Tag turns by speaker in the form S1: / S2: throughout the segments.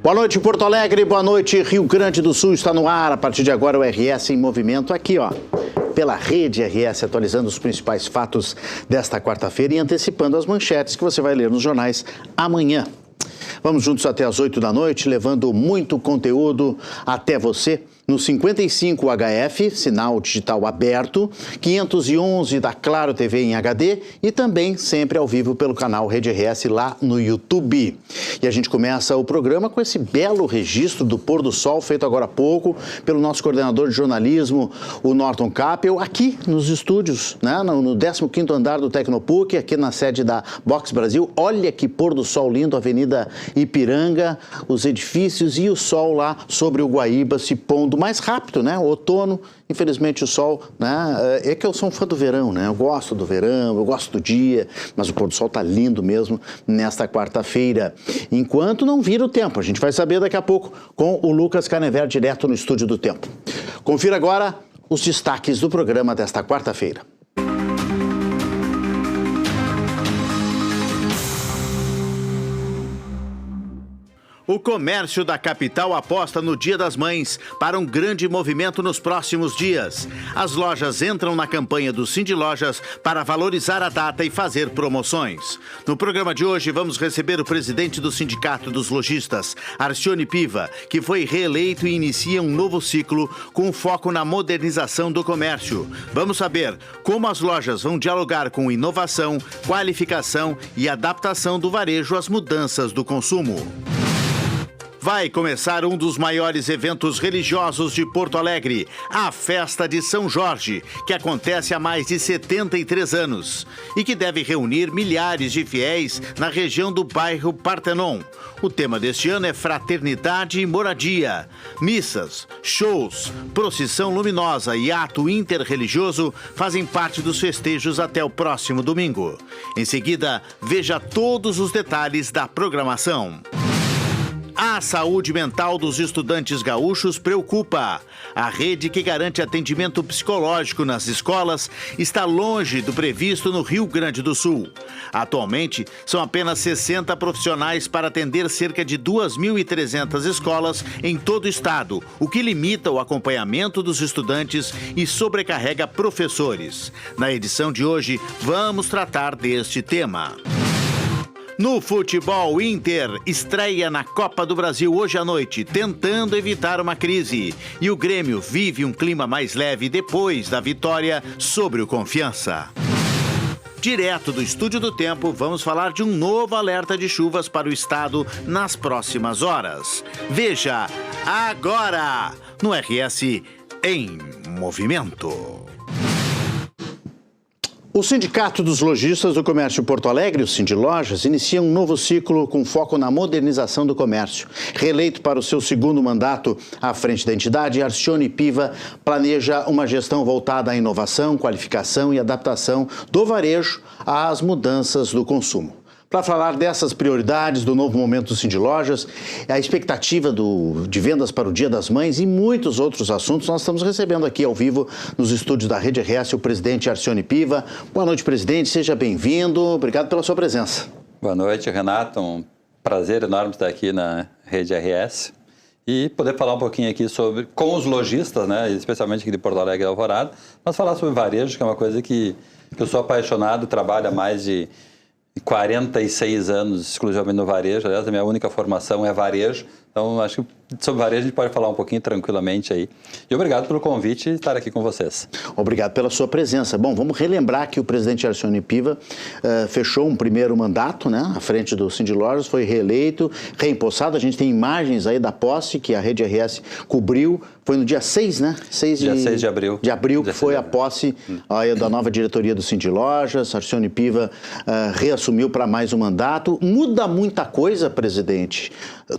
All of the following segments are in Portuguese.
S1: Boa noite, Porto Alegre, boa noite, Rio Grande do Sul, está no ar. A partir de agora, o RS em movimento aqui, ó, pela Rede RS, atualizando os principais fatos desta quarta-feira e antecipando as manchetes que você vai ler nos jornais amanhã. Vamos juntos até as 8 da noite, levando muito conteúdo até você. No 55 HF, sinal digital aberto, 511 da Claro TV em HD e também sempre ao vivo pelo canal Rede RS lá no YouTube. E a gente começa o programa com esse belo registro do pôr do sol feito agora há pouco pelo nosso coordenador de jornalismo, o Norton Capel, aqui nos estúdios, né, no 15º andar do Tecnopuc, aqui na sede da Box Brasil. Olha que pôr do sol lindo, Avenida Ipiranga, os edifícios e o sol lá sobre o Guaíba se pondo mais rápido, né? O outono, infelizmente o sol, né? É que eu sou um fã do verão, né? Eu gosto do verão, eu gosto do dia, mas o pôr do sol tá lindo mesmo nesta quarta-feira. Enquanto não vira o tempo, a gente vai saber daqui a pouco com o Lucas Canever, direto no Estúdio do Tempo. Confira agora os destaques do programa desta quarta-feira. O comércio da capital aposta no Dia das Mães para um grande movimento nos próximos dias. As lojas entram na campanha do Cindy Lojas para valorizar a data e fazer promoções. No programa de hoje, vamos receber o presidente do Sindicato dos Lojistas, Arcione Piva, que foi reeleito e inicia um novo ciclo com foco na modernização do comércio. Vamos saber como as lojas vão dialogar com inovação, qualificação e adaptação do varejo às mudanças do consumo. Vai começar um dos maiores eventos religiosos de Porto Alegre, a Festa de São Jorge, que acontece há mais de 73 anos e que deve reunir milhares de fiéis na região do bairro Partenon. O tema deste ano é fraternidade e moradia. Missas, shows, procissão luminosa e ato interreligioso fazem parte dos festejos até o próximo domingo. Em seguida, veja todos os detalhes da programação. A saúde mental dos estudantes gaúchos preocupa. A rede que garante atendimento psicológico nas escolas está longe do previsto no Rio Grande do Sul. Atualmente, são apenas 60 profissionais para atender cerca de 2.300 escolas em todo o estado, o que limita o acompanhamento dos estudantes e sobrecarrega professores. Na edição de hoje, vamos tratar deste tema. No futebol, Inter estreia na Copa do Brasil hoje à noite, tentando evitar uma crise. E o Grêmio vive um clima mais leve depois da vitória sobre o Confiança. Direto do Estúdio do Tempo, vamos falar de um novo alerta de chuvas para o estado nas próximas horas. Veja agora no RS em Movimento. O Sindicato dos Lojistas do Comércio Porto Alegre, o Cindy Lojas, inicia um novo ciclo com foco na modernização do comércio. Reeleito para o seu segundo mandato à frente da entidade, Arcione Piva planeja uma gestão voltada à inovação, qualificação e adaptação do varejo às mudanças do consumo. Para falar dessas prioridades do novo momento do Cindy Lojas, a expectativa de vendas para o Dia das Mães e muitos outros assuntos, nós estamos recebendo aqui ao vivo nos estúdios da Rede RS o presidente Arcione Piva. Boa noite, presidente, seja bem-vindo, obrigado pela sua presença.
S2: Boa noite, Renato, um prazer enorme estar aqui na Rede RS e poder falar um pouquinho aqui com os lojistas, né, especialmente aqui de Porto Alegre e Alvorada, mas falar sobre varejo, que é uma coisa que eu sou apaixonado, trabalho há mais de 46 anos exclusivamente no varejo. Aliás, a minha única formação é varejo, então acho que sobre varejo a gente pode falar um pouquinho tranquilamente aí. E obrigado pelo convite e estar aqui com vocês.
S1: Obrigado pela sua presença. Bom, vamos relembrar que o presidente Arcione Piva fechou um primeiro mandato, né, à frente do Cindy Lojas, foi reeleito, reempossado. A gente tem imagens aí da posse que a Rede RS cobriu. Foi no dia 6, né?
S2: Dia 6 de abril.
S1: De abril, que foi a posse da nova diretoria do Cindy Lojas. Arcione Piva reassumiu para mais um mandato. Muda muita coisa, presidente?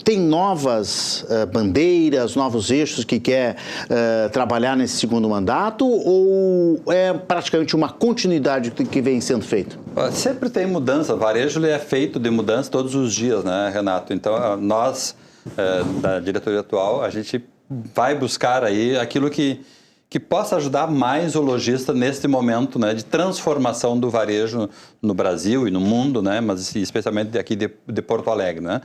S1: Tem novas bandeiras, novos eixos que quer trabalhar nesse segundo mandato, ou é praticamente uma continuidade do que vem sendo feito?
S2: Sempre tem mudança. O varejo ele é feito de mudança todos os dias, né, Renato? Então, nós, da diretoria atual, a gente vai buscar aí aquilo que possa ajudar mais o lojista neste momento, né, de transformação do varejo no Brasil e no mundo, né, mas especialmente aqui de Porto Alegre, né?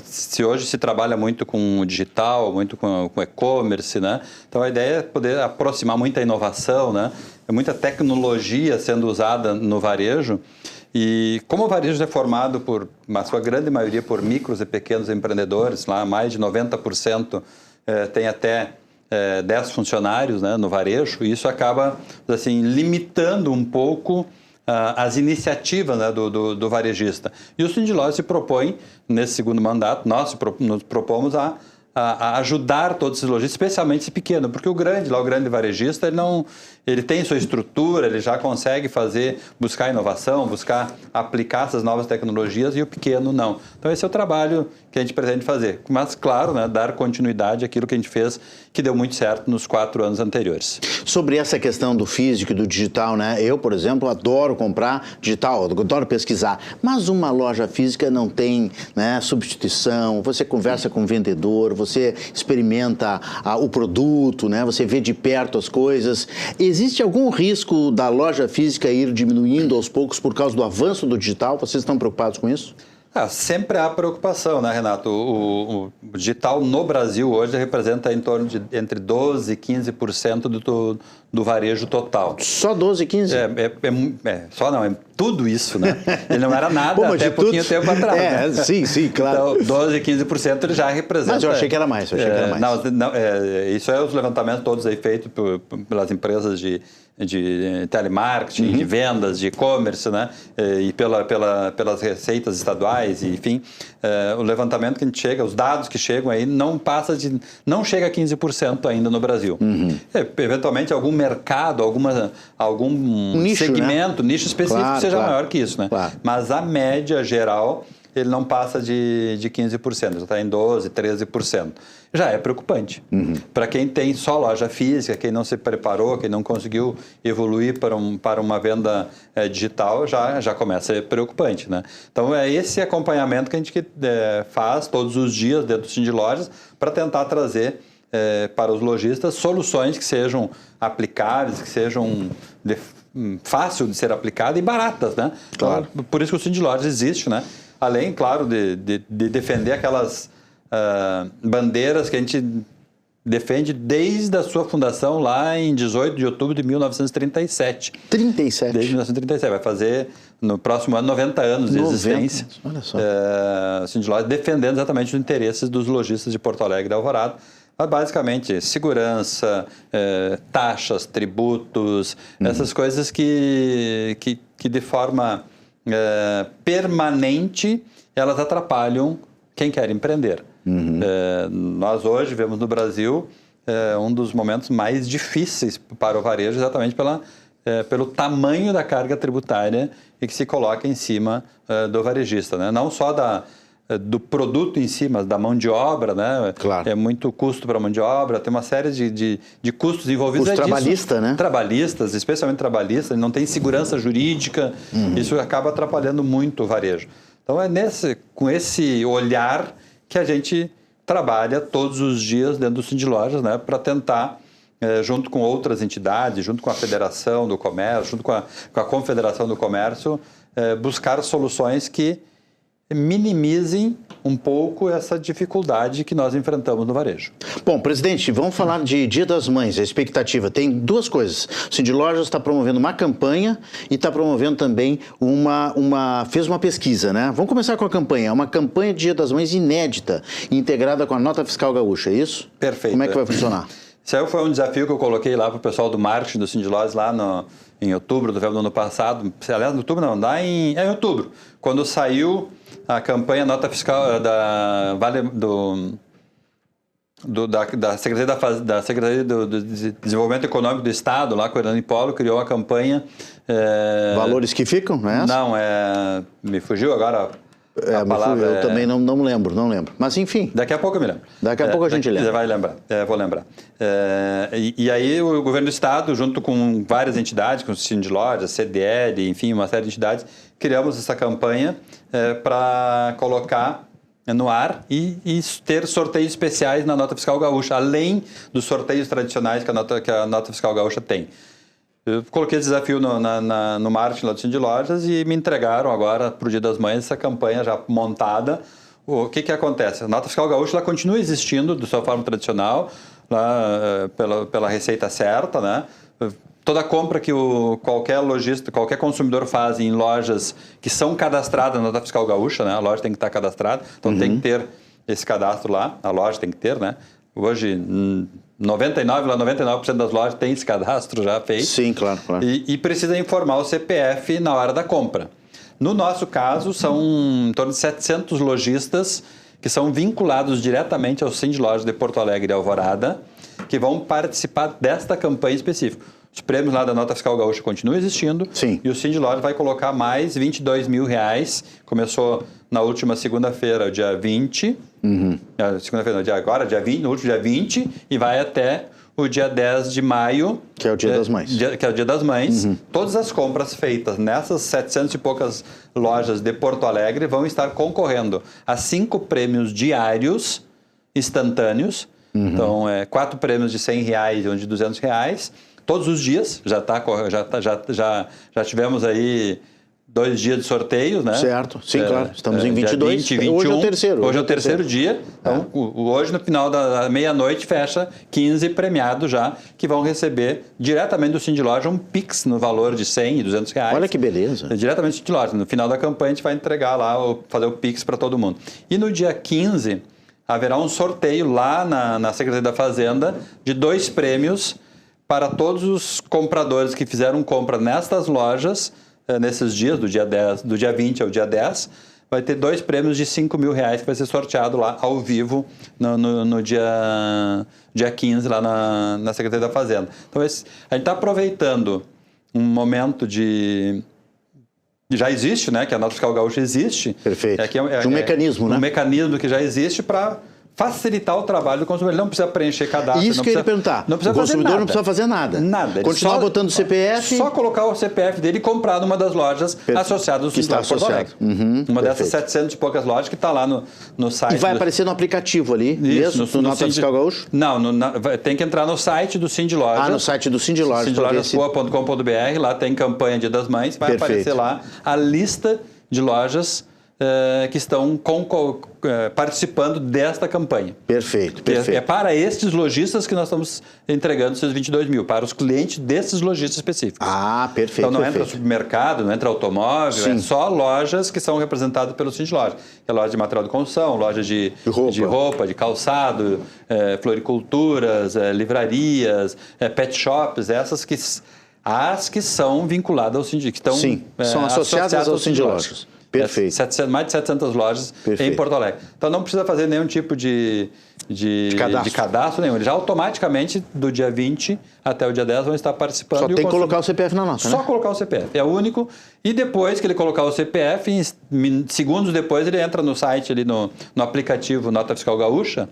S2: Se hoje se trabalha muito com o digital, muito com e-commerce, né? Então a ideia é poder aproximar muita inovação, né? Muita tecnologia sendo usada no varejo. E como o varejo é formado na sua grande maioria, por micros e pequenos empreendedores, lá mais de 90% tem até 10 funcionários, né, no varejo, e isso acaba assim, limitando um pouco as iniciativas, né, do varejista. E o Cindy Lojas se propõe, nesse segundo mandato, nós nos propomos a ajudar todos esses lojistas, especialmente esse pequeno, porque o grande varejista, ele tem sua estrutura, ele já consegue buscar inovação, buscar aplicar essas novas tecnologias, e o pequeno não. Então esse é o trabalho que a gente pretende fazer. Mas, claro, né, dar continuidade àquilo que a gente fez, que deu muito certo nos 4 anos anteriores.
S3: Sobre essa questão do físico e do digital, né? Eu, por exemplo, adoro comprar digital, adoro pesquisar, mas uma loja física não tem, né, substituição, você conversa com o vendedor, você experimenta o produto, né? Você vê de perto as coisas. Existe algum risco da loja física ir diminuindo aos poucos por causa do avanço do digital? Vocês estão preocupados com isso?
S2: Sempre há preocupação, né, Renato? O digital no Brasil hoje representa em torno de entre 12% e 15% do varejo total.
S3: Só 12, 15?
S2: Só não, é tudo isso, né? Ele não era nada até pouquinho tempo atrás.
S3: Né? Sim, claro.
S2: Então, 12%, 15% ele já representa.
S3: Mas eu achei que era mais,
S2: isso é os levantamentos todos aí feitos pelas empresas de telemarketing, de vendas, de e-commerce, né? E pelas receitas estaduais, enfim, o levantamento que a gente chega, os dados que chegam aí, não chega a 15% ainda no Brasil. Eventualmente algum mercado, algum nicho, segmento, né? Nicho específico seja maior que isso, né? Claro. Mas a média geral, ele não passa de 15%, já está em 12%, 13%. Já é preocupante. Para quem tem só loja física, quem não se preparou, quem não conseguiu evoluir para uma venda digital, já começa a ser preocupante, né? Então, é esse acompanhamento que a gente faz todos os dias dentro do Cindy Lojas para tentar trazer para os lojistas soluções que sejam aplicáveis, que sejam fácil de ser aplicada e baratas, né? Claro. Então, por isso que o Cindy Lojas existe, né? Além, claro, de defender aquelas bandeiras que a gente defende desde a sua fundação lá em 18 de outubro de 1937.
S3: 37?
S2: Desde 1937. Vai fazer, no próximo ano, 90 anos de existência.
S3: Olha só.
S2: O Cindy Lojas defendendo exatamente os interesses dos lojistas de Porto Alegre e da Alvorada. Mas, basicamente, segurança, taxas, tributos, essas coisas que de forma permanente, elas atrapalham quem quer empreender. Nós hoje vemos no Brasil um dos momentos mais difíceis para o varejo, exatamente pelo tamanho da carga tributária que se coloca em cima do varejista, né? Não só do produto em si, mas da mão de obra, né?
S3: Claro.
S2: É muito custo para a mão de obra, tem uma série de custos envolvidos.
S3: Custo trabalhista, né?
S2: Trabalhistas, especialmente trabalhistas, não tem segurança jurídica, isso acaba atrapalhando muito o varejo. Então é com esse olhar que a gente trabalha todos os dias dentro do Cindy Lojas, né? Para tentar, junto com outras entidades, junto com a Federação do Comércio, junto com a Confederação do Comércio, buscar soluções que minimizem um pouco essa dificuldade que nós enfrentamos no varejo.
S3: Bom, presidente, vamos falar de Dia das Mães, a expectativa. Tem duas coisas. O Cindy Lojas está promovendo uma campanha e está promovendo também fez uma pesquisa, né? Vamos começar com a campanha. Uma campanha de Dia das Mães inédita, integrada com a Nota Fiscal Gaúcha, é isso?
S2: Perfeito.
S3: Como é que vai funcionar?
S2: Isso aí foi um desafio que eu coloquei lá para o pessoal do marketing do Cindy Lojas lá em outubro do ano passado. Aliás, em outubro não, em outubro, quando saiu a campanha Nota Fiscal da Secretaria do Desenvolvimento Econômico do Estado, lá com o Hernani Polo, criou uma campanha...
S3: Valores que ficam, não é essa?
S2: Não, me fugiu agora a palavra.
S3: Eu também não lembro. Mas enfim.
S2: Daqui a pouco eu me lembro.
S3: Daqui a pouco a gente lembra.
S2: Você vai lembrar, vou lembrar. E aí o governo do Estado, junto com várias entidades, com o Cindy Lojas, CDL, enfim, uma série de entidades, criamos essa campanha para colocar no ar e ter sorteios especiais na Nota Fiscal Gaúcha, além dos sorteios tradicionais que a Nota Fiscal Gaúcha tem. Eu coloquei esse desafio no marketing lá do Cindy Lojas e me entregaram agora, para o Dia das Mães, essa campanha já montada. o que acontece? A nota fiscal gaúcha ela continua existindo de sua forma tradicional, lá, pela receita certa, né? Toda compra que qualquer lojista, qualquer consumidor faz em lojas que são cadastradas na nota fiscal gaúcha, né? A loja tem que estar cadastrada, então tem que ter esse cadastro lá, a loja tem que ter, né? Hoje, 99% das lojas tem esse cadastro já feito.
S3: Sim, claro.
S2: E precisa informar o CPF na hora da compra. No nosso caso, são em torno de 700 lojistas que são vinculados diretamente ao Sindlojas de Porto Alegre e Alvorada, que vão participar desta campanha específica. Os prêmios lá da nota fiscal gaúcha continuam existindo.
S3: Sim.
S2: E o Sindlojas vai colocar mais R$22 mil. Começou na última segunda-feira, dia 20. Segunda-feira, dia 20, no último dia 20, e vai até o dia 10 de maio.
S3: Que é o Dia das Mães.
S2: Que é o Dia das Mães. Todas as compras feitas nessas 700 e poucas lojas de Porto Alegre vão estar concorrendo a 5 prêmios diários instantâneos. Então, 4 prêmios de R$100 e um de R$200. Todos os dias, já tivemos aí 2 dias de sorteios, né?
S3: Certo, sim, claro. Estamos em 22.
S2: 20, 21.
S3: Hoje é o terceiro.
S2: Hoje é o terceiro dia. Então, hoje, no final da meia-noite, fecha 15 premiados já, que vão receber diretamente do Sindlojas um Pix no valor de R$100 e R$200.
S3: Olha que beleza.
S2: Diretamente do Sindlojas. No final da campanha, a gente vai entregar lá, fazer o Pix para todo mundo. E no dia 15, haverá um sorteio lá na Secretaria da Fazenda de 2 prêmios para todos os compradores que fizeram compra nestas lojas, nesses dias, do dia 20 ao dia 10, vai ter 2 prêmios de R$5 mil que vai ser sorteado lá ao vivo no dia 15 lá na Secretaria da Fazenda. Então, a gente está aproveitando um momento de... Já existe, né? Que a nota fiscal gaúcha existe.
S3: Perfeito. De um mecanismo, né?
S2: Um mecanismo que já existe para facilitar o trabalho do consumidor. Ele não precisa preencher cadastro.
S3: Isso que eu ia perguntar.
S2: Não precisa
S3: o consumidor
S2: fazer nada.
S3: não precisa fazer nada.
S2: Nada.
S3: Continuar botando o CPF.
S2: Só colocar o CPF dele e comprar numa das lojas associadas ao Sindlojas Porto Alegre. Uma dessas 700 e poucas lojas que está lá no site.
S3: E vai aparecer no aplicativo ali, mesmo, no Nota Fiscal Gaúcho?
S2: Não, tem que entrar no site do Sindlojas.
S3: No site do Sindlojas.
S2: Sindlojaspoa.com.br, lá tem campanha Dia das Mães, vai aparecer lá a lista de lojas que estão participando desta campanha.
S3: Perfeito.
S2: É para estes lojistas que nós estamos entregando esses 22 mil, para os clientes desses lojistas específicos.
S3: Perfeito.
S2: Então não entra supermercado, não entra automóvel,
S3: Sim.
S2: é só lojas que são representadas pelo Sindlojas. É loja de material de construção, loja de roupa, de calçado, floriculturas, livrarias, pet shops, as que são vinculadas ao Sindlojas, que estão
S3: são associadas ao Sindlojas. Perfeito.
S2: Mais de 700 lojas em Porto Alegre. Então não precisa fazer nenhum tipo de cadastro nenhum. Ele já automaticamente, do dia 20 até o dia 10, vão estar participando.
S3: Só tem que colocar o CPF na nota,
S2: Só colocar o CPF. É o único. E depois que ele colocar o CPF, segundos depois, ele entra no site, ali no aplicativo Nota Fiscal Gaúcha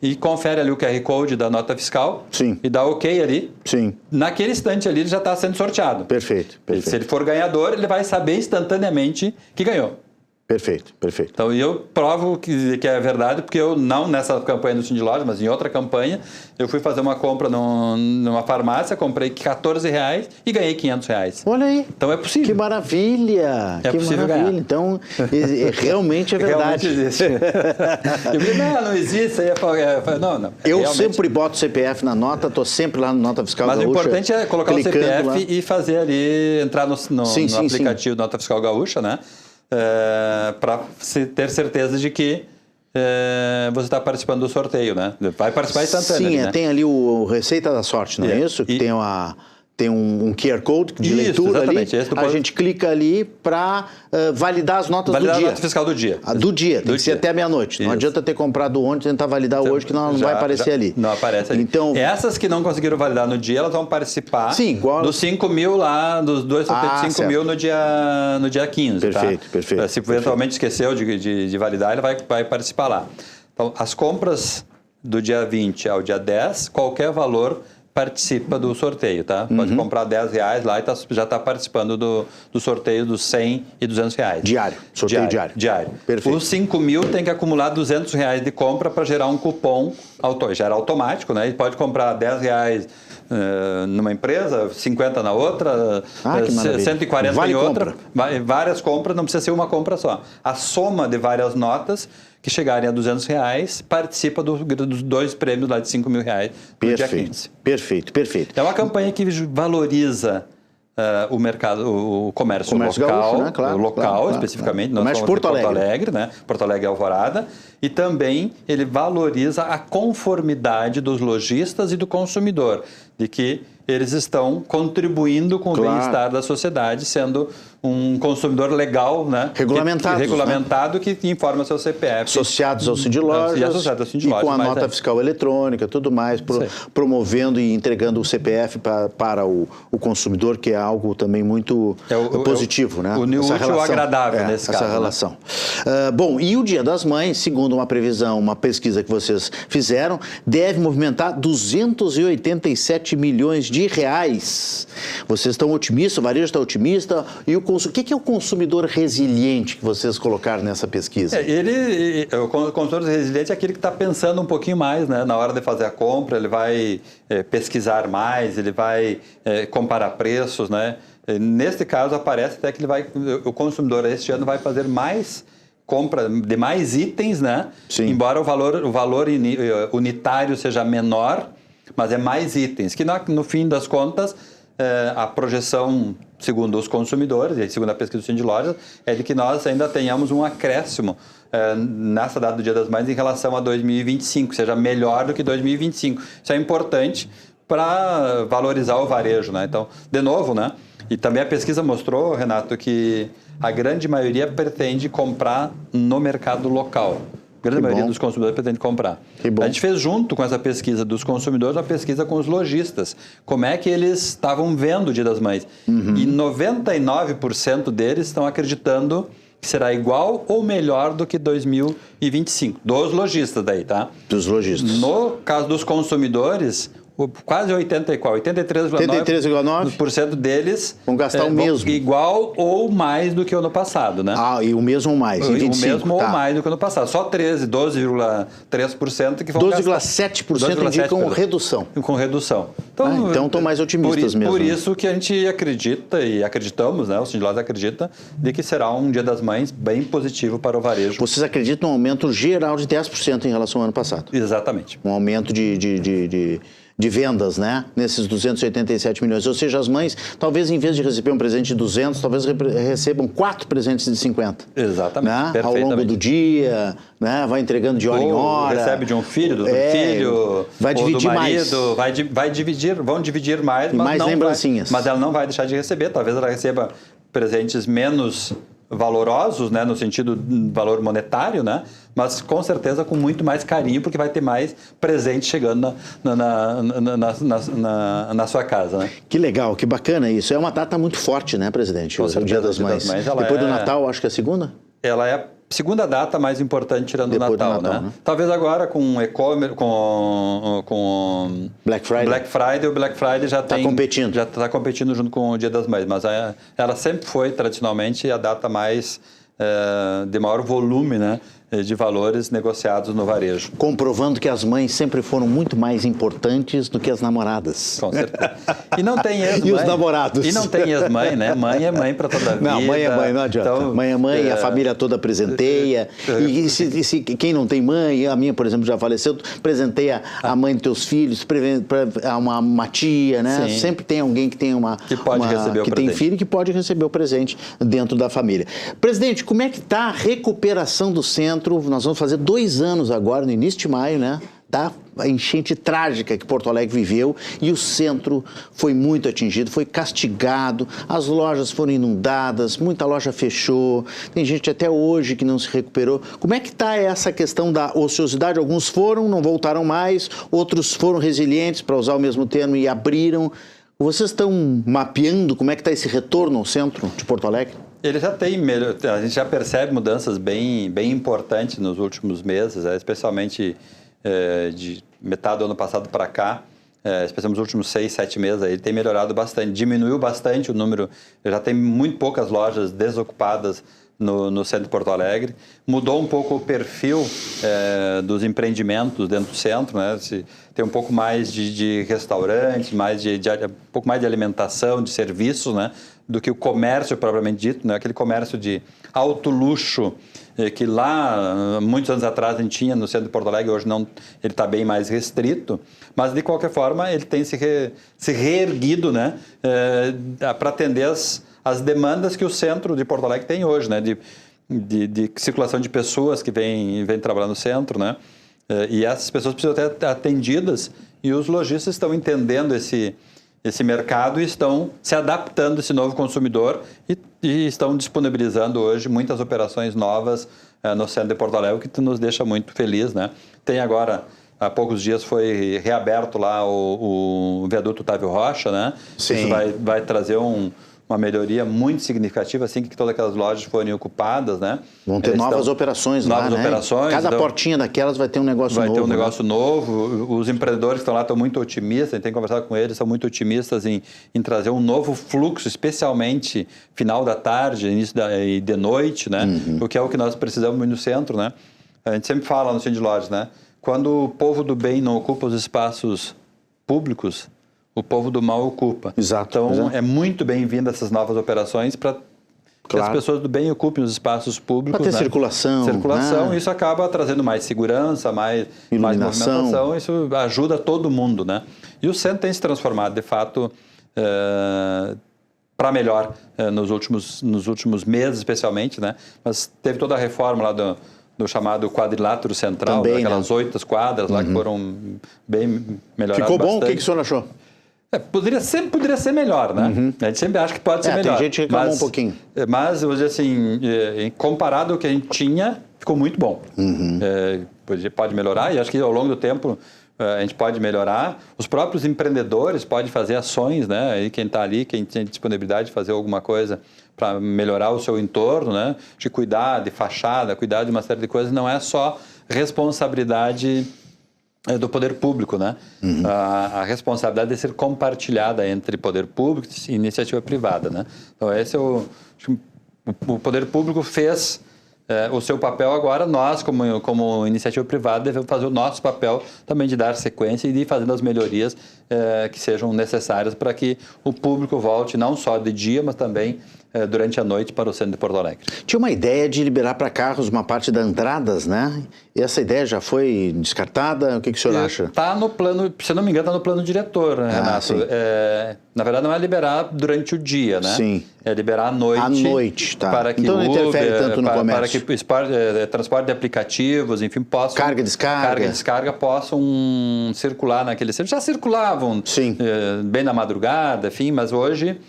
S2: e confere ali o QR Code da nota fiscal.
S3: Sim.
S2: E dá OK ali.
S3: Sim.
S2: Naquele instante ali, ele já está sendo sorteado.
S3: Perfeito.
S2: Se ele for ganhador, ele vai saber instantaneamente que ganhou.
S3: Perfeito.
S2: Então, eu provo que é verdade, porque eu, não nessa campanha do Sindlojas, mas em outra campanha, eu fui fazer uma compra numa farmácia, comprei R$14 e ganhei R$500.
S3: Olha aí.
S2: Então, é possível.
S3: Que maravilha.
S2: É possível ganhar.
S3: Então, realmente é verdade.
S2: Realmente existe. Eu falei, não existe. Aí não.
S3: Eu sempre boto CPF na nota, estou sempre lá no Nota Fiscal Gaúcha.
S2: Mas o importante é colocar o CPF
S3: lá.
S2: e fazer ali, entrar no aplicativo Nota Fiscal Gaúcha, né? Para ter certeza de que você está participando do sorteio, né? Vai participar instantâneo.
S3: Sim,
S2: né?
S3: Tem ali o Receita da Sorte, não é isso? Que tem um QR Code de leitura ali. A gente clica ali para validar as notas do dia.
S2: Validar a nota fiscal do dia.
S3: Do dia, tem que ser até meia-noite. Não adianta ter comprado ontem e tentar validar hoje, que não vai aparecer ali.
S2: Não aparece ali.
S3: Então,
S2: essas que não conseguiram validar no dia, elas vão participar dos 5 mil lá, dos 2 sorteios de 5 mil no dia 15.
S3: Perfeito.
S2: Se eventualmente esqueceu de validar, ele vai participar lá. Então, as compras do dia 20 ao dia 10, qualquer valor participa do sorteio, tá? Pode comprar R$10 lá e já está participando do sorteio dos R$100 e R$200.
S3: Diário. Sorteio diário. Perfeito.
S2: Os 5 mil tem que acumular R$200 de compra para gerar um cupom, gera automático, né? E pode comprar R$10 numa empresa, 50 na outra, 140 em outra. Várias compras, não precisa ser uma compra só. A soma de várias notas que chegarem a R$200 participa dos 2 prêmios lá de R$5 mil no dia 15.
S3: Perfeito.
S2: É uma campanha que valoriza o mercado, o comércio local,
S3: gaúcho, né? Claro,
S2: especificamente,
S3: claro.
S2: Nós
S3: Porto
S2: Alegre, né? Porto Alegre Alvorada, e também ele valoriza a conformidade dos lojistas e do consumidor, de que eles estão contribuindo com o bem-estar da sociedade, sendo um consumidor legal, né? Regulamentado, que informa seu CPF.
S3: Associados ao Cindy Lojas e com a nota fiscal eletrônica, tudo mais, promovendo e entregando o CPF para o consumidor, que é algo também muito positivo, né?
S2: O útil agradável nesse caso.
S3: Essa relação. Bom, e o Dia das Mães, segundo uma previsão, uma pesquisa que vocês fizeram, deve movimentar 287 milhões de reais. Vocês estão otimistas, o varejo está otimista. E o que é o consumidor resiliente que vocês colocaram nessa pesquisa?
S2: O consumidor resiliente é aquele que está pensando um pouquinho mais, né? Na hora de fazer a compra, ele vai pesquisar mais, ele vai comparar preços, né? Neste caso, aparece até que o consumidor este ano vai fazer mais compra de mais itens, né?
S3: Sim.
S2: Embora o valor unitário seja menor, mas é mais itens, que no fim das contas, a projeção, segundo os consumidores, e segundo a pesquisa do Cindy Lojas, é de que nós ainda tenhamos um acréscimo nessa data do Dia das Mães em relação a 2025, seja melhor do que 2025. Isso é importante para valorizar o varejo, né? Então, de novo, né? E também a pesquisa mostrou, Renato, que a grande maioria pretende comprar no mercado local. A grande maioria dos consumidores pretende comprar. A gente fez junto com essa pesquisa dos consumidores uma pesquisa com os lojistas. Como é que eles estavam vendo o Dia das Mães. E 99% deles estão acreditando que será igual ou melhor do que 2025. Dos lojistas daí, tá?
S3: Dos lojistas.
S2: No caso dos consumidores, quase 83,9% deles
S3: vão gastar o mesmo.
S2: Igual ou mais do que o ano passado, né?
S3: E o mesmo ou mais, em 25,
S2: o mesmo ou mais do que o ano passado. Só 12,3% que vão gastar.
S3: 12,7% indicam redução.
S2: Com redução.
S3: Então estão mais otimistas mesmo.
S2: Por isso que a gente acredita e acreditamos, né? O Cindy Lojas acredita de que será um Dia das Mães bem positivo para o varejo.
S3: Vocês acreditam em um aumento geral de 10% em relação ao ano passado?
S2: Exatamente.
S3: Um aumento de vendas, né? Nesses 287 milhões. Ou seja, as mães, talvez em vez de receber um presente de 200, talvez recebam 4 presentes de 50.
S2: Exatamente.
S3: Né? Ao longo do dia, né? Vai entregando de hora em hora.
S2: Recebe de um filho, do outro filho,
S3: vai dividir
S2: do marido,
S3: mais.
S2: Vão dividir mais, mas
S3: mais lembrancinhas.
S2: Mas ela não vai deixar de receber. Talvez ela receba presentes menos valorosos, né, no sentido de valor monetário, né, mas com certeza com muito mais carinho, porque vai ter mais presente chegando na sua casa, né?
S3: Que legal, que bacana isso. É uma data muito forte, né, presidente? O Dia das Mães. Depois do Natal, acho que é a segunda?
S2: Ela é a segunda data mais importante tirando o Natal, né? Talvez agora com e-commerce, com
S3: Black Friday.
S2: O Black Friday já está competindo junto com o Dia das Mães, mas ela sempre foi tradicionalmente a data mais de maior volume, né, de valores negociados no varejo.
S3: Comprovando que as mães sempre foram muito mais importantes do que as namoradas.
S2: Com certeza. E não tem ex-mãe.
S3: E os namorados.
S2: E não tem ex-mãe, né? Mãe é mãe para toda a vida.
S3: Não, mãe é mãe, não adianta. Então, mãe é mãe, a família toda presenteia. E se quem não tem mãe, a minha, por exemplo, já faleceu, presenteia a mãe dos teus filhos, uma tia, né? Sim. Sempre tem alguém que tem tem filho que pode receber o presente dentro da família. Presidente, como é que está a recuperação do centro? Nós vamos fazer 2 anos agora, no início de maio, né? Da enchente trágica que Porto Alegre viveu, e o centro foi muito atingido, foi castigado, as lojas foram inundadas, muita loja fechou, tem gente até hoje que não se recuperou. Como é que está essa questão da ociosidade? Alguns foram, não voltaram mais, outros foram resilientes, para usar o mesmo termo, e abriram. Vocês estão mapeando como é que está esse retorno ao centro de Porto Alegre?
S2: Ele já tem a gente já percebe mudanças bem importantes nos últimos meses, especialmente de metade do ano passado para cá, especialmente nos últimos 6, 7 meses, ele tem melhorado bastante, diminuiu bastante o número, já tem muito poucas lojas desocupadas no centro de Porto Alegre. Mudou um pouco o perfil dos empreendimentos dentro do centro, né? Tem um pouco mais de restaurantes, um pouco mais de alimentação, de serviços, né? Do que o comércio propriamente dito, né? Aquele comércio de alto luxo que lá, muitos anos atrás, a gente tinha no centro de Porto Alegre, hoje não, ele está bem mais restrito, mas de qualquer forma ele tem se reerguido, né? Para atender as demandas que o centro de Porto Alegre tem hoje, né? De circulação de pessoas que vêm trabalhar no centro, né? E essas pessoas precisam ser atendidas e os lojistas estão entendendo esse mercado e estão se adaptando a esse novo consumidor e estão disponibilizando hoje muitas operações novas no centro de Porto Alegre, que nos deixa muito feliz, né? Tem agora, há poucos dias foi reaberto lá o viaduto Otávio Rocha, né?
S3: Sim.
S2: Isso vai trazer uma melhoria muito significativa, assim que todas aquelas lojas forem ocupadas, né?
S3: Vão ter novas operações lá, né?
S2: Novas operações.
S3: Cada portinha daquelas vai ter um negócio novo.
S2: Vai ter um
S3: né?
S2: negócio novo. Os empreendedores que estão lá estão muito otimistas, a gente tem conversado com eles, são muito otimistas em trazer um novo fluxo, especialmente final da tarde, início e de noite, né? O que é o que nós precisamos muito no centro, né? A gente sempre fala no centro de lojas, né? Quando o povo do bem não ocupa os espaços públicos, o povo do mal ocupa.
S3: Exato.
S2: Então, é muito bem-vindo essas novas operações para que as pessoas do bem ocupem os espaços públicos.
S3: Para ter
S2: né?
S3: circulação.
S2: Isso acaba trazendo mais segurança, mais movimentação, isso ajuda todo mundo, né? E o centro tem se transformado, de fato, para melhor nos últimos meses, especialmente, né? Mas teve toda a reforma lá do chamado quadrilátero central,
S3: também,
S2: aquelas 8 quadras lá que foram bem melhoradas.
S3: Ficou bom?
S2: bastante.
S3: O que o senhor achou?
S2: Poderia ser melhor, né? A gente sempre acha que pode ser melhor.
S3: Tem gente que reclamou um pouquinho.
S2: Mas, hoje, assim, comparado ao que a gente tinha, ficou muito bom. Pode melhorar e acho que ao longo do tempo a gente pode melhorar. Os próprios empreendedores podem fazer ações, né? Aí quem está ali, quem tem disponibilidade de fazer alguma coisa para melhorar o seu entorno, né? De cuidar de fachada, cuidar de uma série de coisas, não é só responsabilidade do poder público, né? A responsabilidade de ser compartilhada entre poder público e iniciativa privada, né? Então, esse é o poder público fez o seu papel. Agora nós, como iniciativa privada, devemos fazer o nosso papel também de dar sequência e de ir fazendo as melhorias que sejam necessárias para que o público volte não só de dia, mas também durante a noite para o centro de Porto Alegre.
S3: Tinha uma ideia de liberar para carros uma parte das entradas, né? E essa ideia já foi descartada? O que o senhor acha?
S2: Está no plano, se não me engano, está no plano diretor, né, Renato? Na verdade, não é liberar durante o dia, né?
S3: Sim.
S2: É liberar à noite.
S3: À noite, tá.
S2: Para que
S3: então não interfere tanto no comércio.
S2: Para que transporte de aplicativos, enfim, possam...
S3: Carga e
S2: descarga possam circular naquele centro. Já circulavam bem na madrugada, enfim, mas hoje...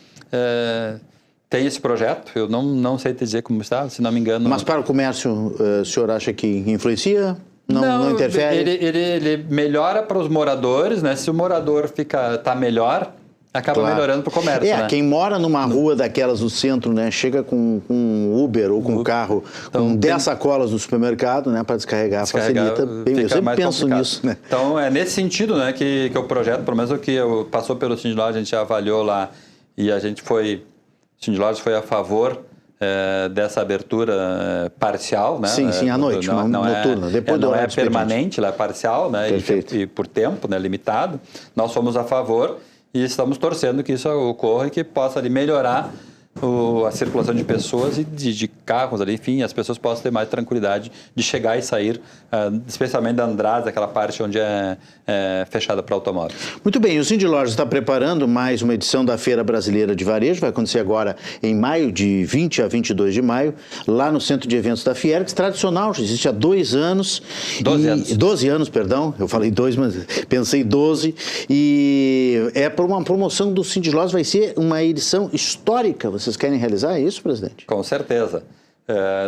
S2: tem esse projeto, eu não sei te dizer como está, se não me engano...
S3: Mas para o comércio, o senhor acha que influencia? Não interfere?
S2: Ele melhora para os moradores, né? Se o morador está melhor, acaba melhorando para o comércio, né?
S3: Quem mora numa rua daquelas do centro, né? Chega com um Uber ou com um carro com 10 sacolas do supermercado, né? Para descarregar, facilita. Eu sempre penso nisso, né?
S2: Então, é nesse sentido, né? Que o projeto, pelo menos o que passou pelo Cindy Lojas, a gente já avaliou lá e a gente foi... O Cindy Lojas foi a favor dessa abertura parcial, né?
S3: Sim, à noite, noturna, depois do horário
S2: permanente, ela é parcial, né? E por tempo, né? Limitado. Nós somos a favor e estamos torcendo que isso ocorra e que possa ali melhorar a circulação de pessoas e de carros ali, enfim, as pessoas possam ter mais tranquilidade de chegar e sair, especialmente da Andradas, aquela parte onde é fechada para automóveis.
S3: Muito bem, o Cindy Lojas está preparando mais uma edição da Feira Brasileira de Varejo, vai acontecer agora em maio, de 20 a 22 de maio, lá no Centro de Eventos da Fiergs, tradicional, já existe há 2 anos. 12 anos, perdão, eu falei 2, mas pensei 12, e é por uma promoção do Cindy Lojas, vai ser uma edição histórica. Vocês querem realizar isso, presidente?
S2: Com certeza.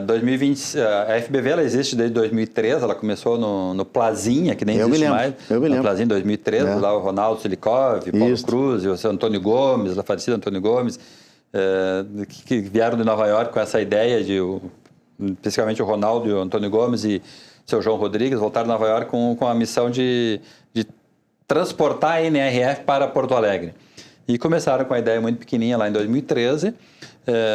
S2: 2020, a FBV ela existe desde 2013, ela começou no Plazinha, que nem existe mais.
S3: Eu me lembro.
S2: No Plazinha 2013, lá o Ronaldo Silikov, Paulo Cruz, o Antônio Gomes, o falecido Antônio Gomes, que vieram de Nova York com essa ideia especificamente o Ronaldo e o Antônio Gomes e o seu João Rodrigues, voltaram de Nova York com a missão de transportar a NRF para Porto Alegre. E começaram com a ideia muito pequenininha lá em 2013,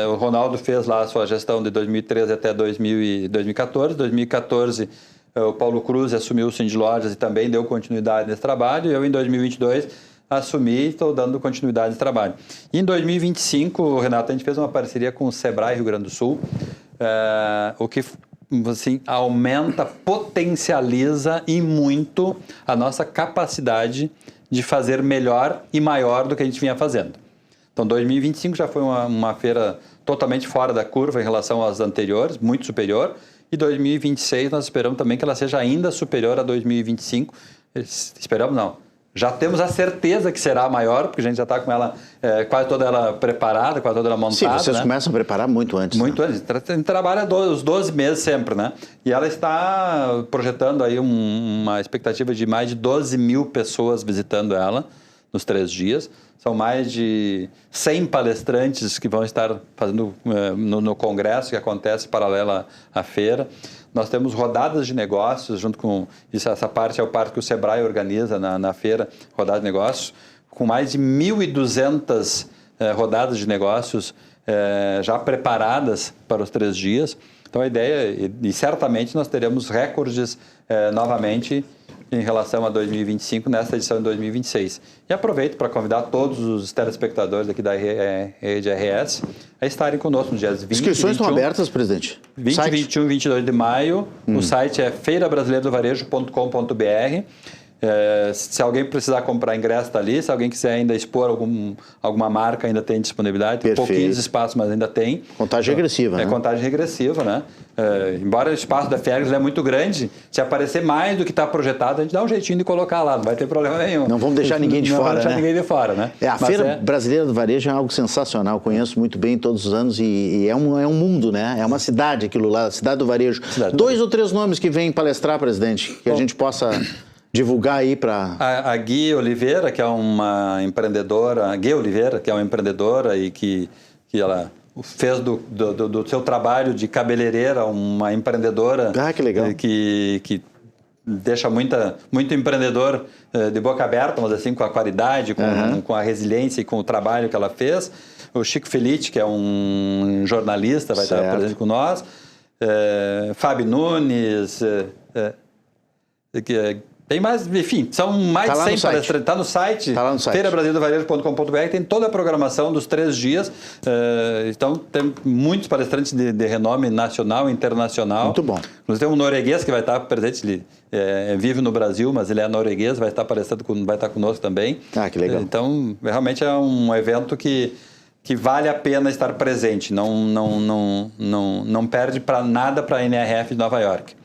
S2: O Ronaldo fez lá a sua gestão de 2013 até 2014. 2014, o Paulo Cruz assumiu o Cindy Lojas e também deu continuidade nesse trabalho. E eu, em 2022, assumi e estou dando continuidade nesse trabalho. E em 2025, Renato, a gente fez uma parceria com o Sebrae Rio Grande do Sul, o que assim, aumenta, potencializa e muito a nossa capacidade de fazer melhor e maior do que a gente vinha fazendo. Então, 2025 já foi uma feira totalmente fora da curva em relação às anteriores, muito superior. E 2026 nós esperamos também que ela seja ainda superior a 2025. Esperamos não. Já temos a certeza que será maior, porque a gente já está com ela, quase toda ela preparada, quase toda ela montada.
S3: Sim, vocês começam a preparar muito antes.
S2: Muito
S3: né?
S2: antes. A gente trabalha os 12 meses sempre, né? E ela está projetando aí uma expectativa de mais de 12 mil pessoas visitando ela nos 3 dias. São mais de 100 palestrantes que vão estar fazendo no congresso que acontece paralela à feira. Nós temos rodadas de negócios, junto com isso, essa parte é o parte que o Sebrae organiza na feira, rodada de negócios, com mais de 1.200 rodadas de negócios já preparadas para os 3 dias. Então a ideia, e certamente nós teremos recordes novamente em relação a 2025, nessa edição de 2026. E aproveito para convidar todos os telespectadores aqui da Rede RS a estarem conosco nos dias 20
S3: Inscrições
S2: 21,
S3: estão abertas, presidente?
S2: 20,
S3: Site?
S2: 21 e 22 de maio. O site é feirabrasileirodovarejo.com.br. Se alguém precisar comprar ingresso, está ali. Se alguém quiser ainda expor alguma marca, ainda tem disponibilidade. Tem pouquinhos espaços, mas ainda tem.
S3: Contagem regressiva, né?
S2: Contagem regressiva, né? Embora o espaço da Fiergs é muito grande, se aparecer mais do que está projetado, a gente dá um jeitinho de colocar lá, não vai ter problema nenhum.
S3: Não vamos deixar ninguém de fora, né?
S2: Não vamos deixar ninguém de fora, né?
S3: A Feira Brasileira do Varejo é algo sensacional, conheço muito bem todos os anos e é um mundo, né? É uma cidade aquilo lá, Cidade do Varejo. 2 ou 3 nomes que vêm palestrar, presidente, que a gente possa divulgar aí para...
S2: A Gui Oliveira, que é uma empreendedora, a Gui Oliveira, que é uma empreendedora e que ela fez do seu trabalho de cabeleireira uma empreendedora.
S3: Que legal.
S2: Que deixa muito empreendedor de boca aberta, mas assim, com a qualidade, com a resiliência e com o trabalho que ela fez. O Chico Felice, que é um jornalista, vai estar presente com nós. Fábio Nunes, tem mais, enfim, são mais de 100 palestrantes. Está no site, feirabrasileirodovarejo.com.br, tem toda a programação dos 3 dias. Então, tem muitos palestrantes de renome nacional e internacional.
S3: Muito bom.
S2: Nós temos um norueguês que vai estar presente, ele vive no Brasil, mas ele é norueguês, vai estar palestrando, vai estar conosco também.
S3: Que legal.
S2: Então, realmente é um evento que vale a pena estar presente, não perde para nada para a NRF de Nova York.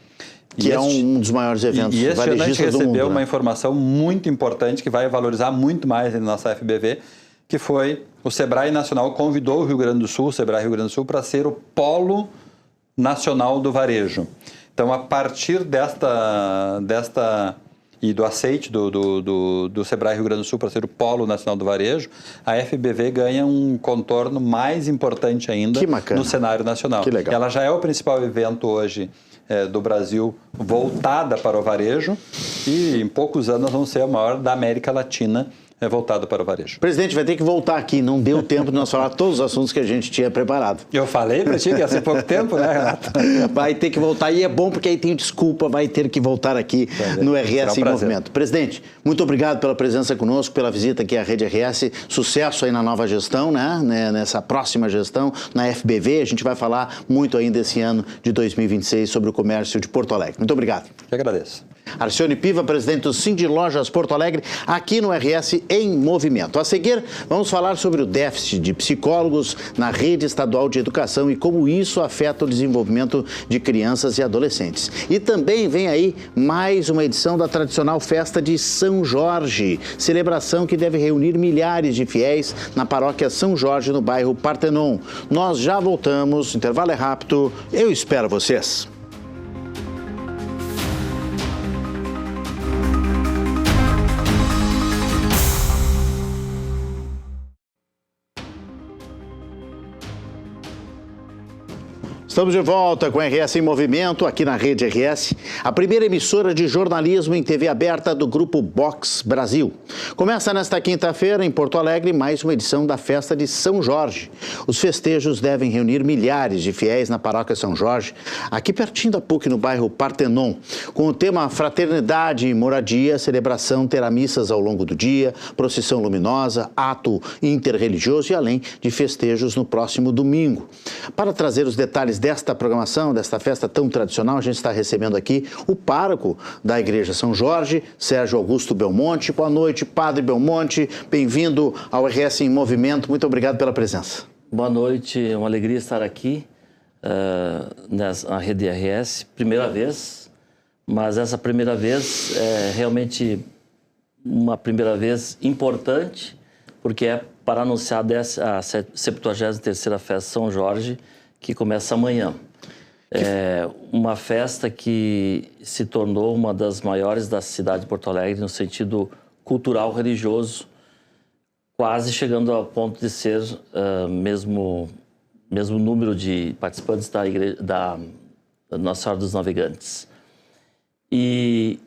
S3: Que é um dos maiores eventos
S2: varejistas do mundo. E este ano a gente recebeu uma
S3: né?
S2: informação muito importante que vai valorizar muito mais a nossa FBV, que foi o Sebrae Nacional convidou o Rio Grande do Sul, o Sebrae Rio Grande do Sul, para ser o polo nacional do varejo. Então, a partir desta e do aceite do Sebrae Rio Grande do Sul para ser o polo nacional do varejo, a FBV ganha um contorno mais importante ainda no cenário nacional.
S3: Que legal.
S2: Ela já é o principal evento hoje do Brasil voltada para o varejo e em poucos anos vamos ser a maior da América Latina voltado para o varejo.
S3: Presidente, vai ter que voltar aqui, não deu tempo de nós falar todos os assuntos que a gente tinha preparado.
S2: Eu falei para ti que ia ser pouco tempo, né, Renato?
S3: Vai ter que voltar e é bom porque aí tem desculpa, vai ter que voltar aqui no RS em Movimento. Presidente, muito obrigado pela presença conosco, pela visita aqui à Rede RS, sucesso aí na nova gestão, né? Nessa próxima gestão, na FBV, a gente vai falar muito ainda esse ano de 2026 sobre o comércio de Porto Alegre. Muito obrigado.
S2: Eu agradeço.
S3: Arcione Piva, presidente do Cindy Lojas Porto Alegre, aqui no RS em Movimento. A seguir, vamos falar sobre o déficit de psicólogos na rede estadual de educação e como isso afeta o desenvolvimento de crianças e adolescentes. E também vem aí mais uma edição da tradicional festa de São Jorge, celebração que deve reunir milhares de fiéis na paróquia São Jorge, no bairro Partenon. Nós já voltamos, o intervalo é rápido, eu espero vocês. Estamos de volta com a RS em Movimento, aqui na Rede RS, a primeira emissora de jornalismo em TV aberta do Grupo Box Brasil. Começa nesta quinta-feira, em Porto Alegre, mais uma edição da Festa de São Jorge. Os festejos devem reunir milhares de fiéis na Paróquia São Jorge, aqui pertinho da PUC, no bairro Partenon. Com o tema Fraternidade e Moradia, a celebração terá missas ao longo do dia, procissão luminosa, ato interreligioso e além de festejos no próximo domingo. Para trazer os detalhes desta programação, desta festa tão tradicional, a gente está recebendo aqui o pároco da Igreja São Jorge, Sérgio Augusto Belmonte. Boa noite, Padre Belmonte. Bem-vindo ao RS em Movimento. Muito obrigado pela presença.
S4: Boa noite, é uma alegria estar aqui na Rede RS. Primeira vez, mas essa primeira vez é realmente uma primeira vez importante, porque é para anunciar a 73ª Festa São Jorge, que começa amanhã. É uma festa que se tornou uma das maiores da cidade de Porto Alegre no sentido cultural religioso, quase chegando ao ponto de ser mesmo número de participantes da Nossa Senhora dos Navegantes. E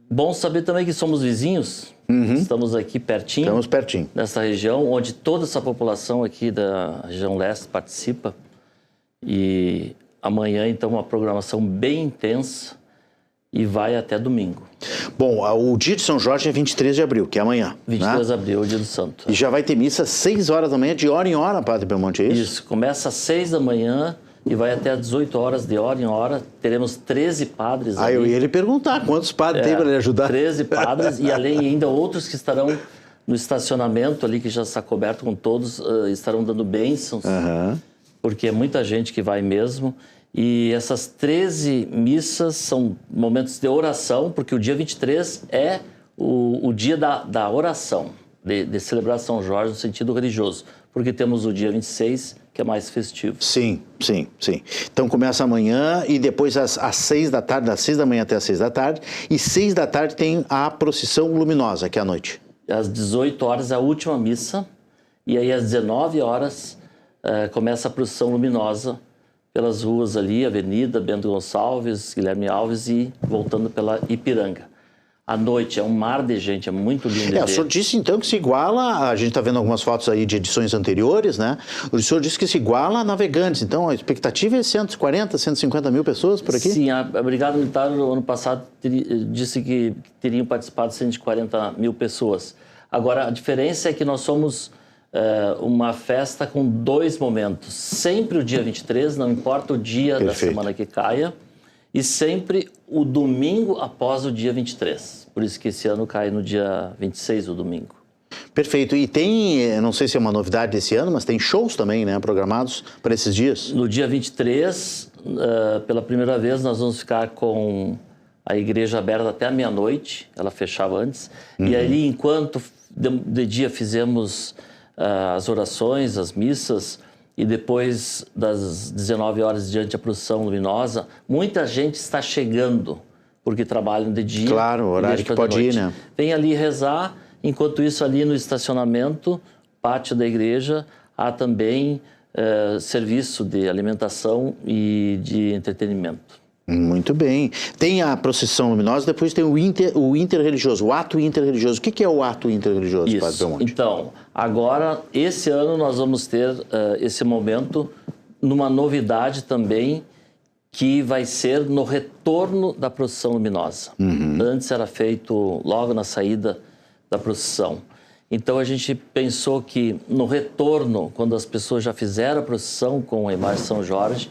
S4: bom saber também que somos vizinhos. Estamos aqui pertinho.
S3: Estamos pertinho.
S4: Nessa região, onde toda essa população aqui da região leste participa. E amanhã, então, uma programação bem intensa e vai até domingo.
S3: Bom, o dia de São Jorge é 23 de abril, que é amanhã.
S4: 23 de abril, o dia do santo.
S3: E já vai ter missa às 6 horas da manhã, de hora em hora, Padre Belmonte, é isso?
S4: Isso, começa às 6 da manhã e vai até às 18 horas, de hora em hora. Teremos 13 padres ali.
S3: Eu ia lhe perguntar quantos padres tem para lhe ajudar.
S4: 13 padres e além ainda outros que estarão no estacionamento ali, que já está coberto com todos, estarão dando bênçãos. Porque é muita gente que vai mesmo. E essas 13 missas são momentos de oração, porque o dia 23 é o dia da oração, de celebrar São Jorge no sentido religioso. Porque temos o dia 26, que é mais festivo.
S3: Sim. Então começa amanhã e depois às 6 da tarde, das 6 da manhã até às 6 da tarde. E 6 da tarde tem a procissão luminosa, que é à noite. Às
S4: 18 horas é a última missa. E aí às 19 horas... começa a procissão luminosa pelas ruas ali, Avenida Bento Gonçalves, Guilherme Alves e voltando pela Ipiranga. À noite é um mar de gente, é muito lindo de ver.
S3: O senhor disse então que se iguala, a gente está vendo algumas fotos aí de edições anteriores, né? O senhor disse que se iguala a Navegantes, então a expectativa é 140, 150 mil pessoas por aqui?
S4: Sim, a Brigada Militar no ano passado disse que teriam participado 140 mil pessoas. Agora, a diferença é que nós somos... uma festa com 2 momentos. Sempre o dia 23, não importa o dia da semana que caia, e sempre o domingo após o dia 23. Por isso que esse ano cai no dia 26, o domingo. Perfeito. E tem, não sei se é uma novidade desse ano, mas tem shows também, né, programados para esses dias? No dia 23, pela primeira vez, nós vamos ficar com a igreja aberta até a meia-noite, ela fechava antes, e ali, enquanto de dia fizemos... as orações, as missas, e depois das 19 horas diante a procissão luminosa, muita gente está chegando, porque trabalham de dia. Claro, o horário que pode ir, né? Vem ali rezar, enquanto isso ali no estacionamento, pátio da igreja, há também serviço de alimentação e de entretenimento. Muito bem. Tem a procissão luminosa, depois tem o interreligioso, o ato interreligioso. O que é o ato interreligioso, Padre Belmonte? Então, agora, esse ano nós vamos ter esse momento numa novidade também, que vai ser no retorno da procissão luminosa. Antes era feito logo na saída da procissão. Então a gente pensou que no retorno, quando as pessoas já fizeram a procissão com a imagem de São Jorge,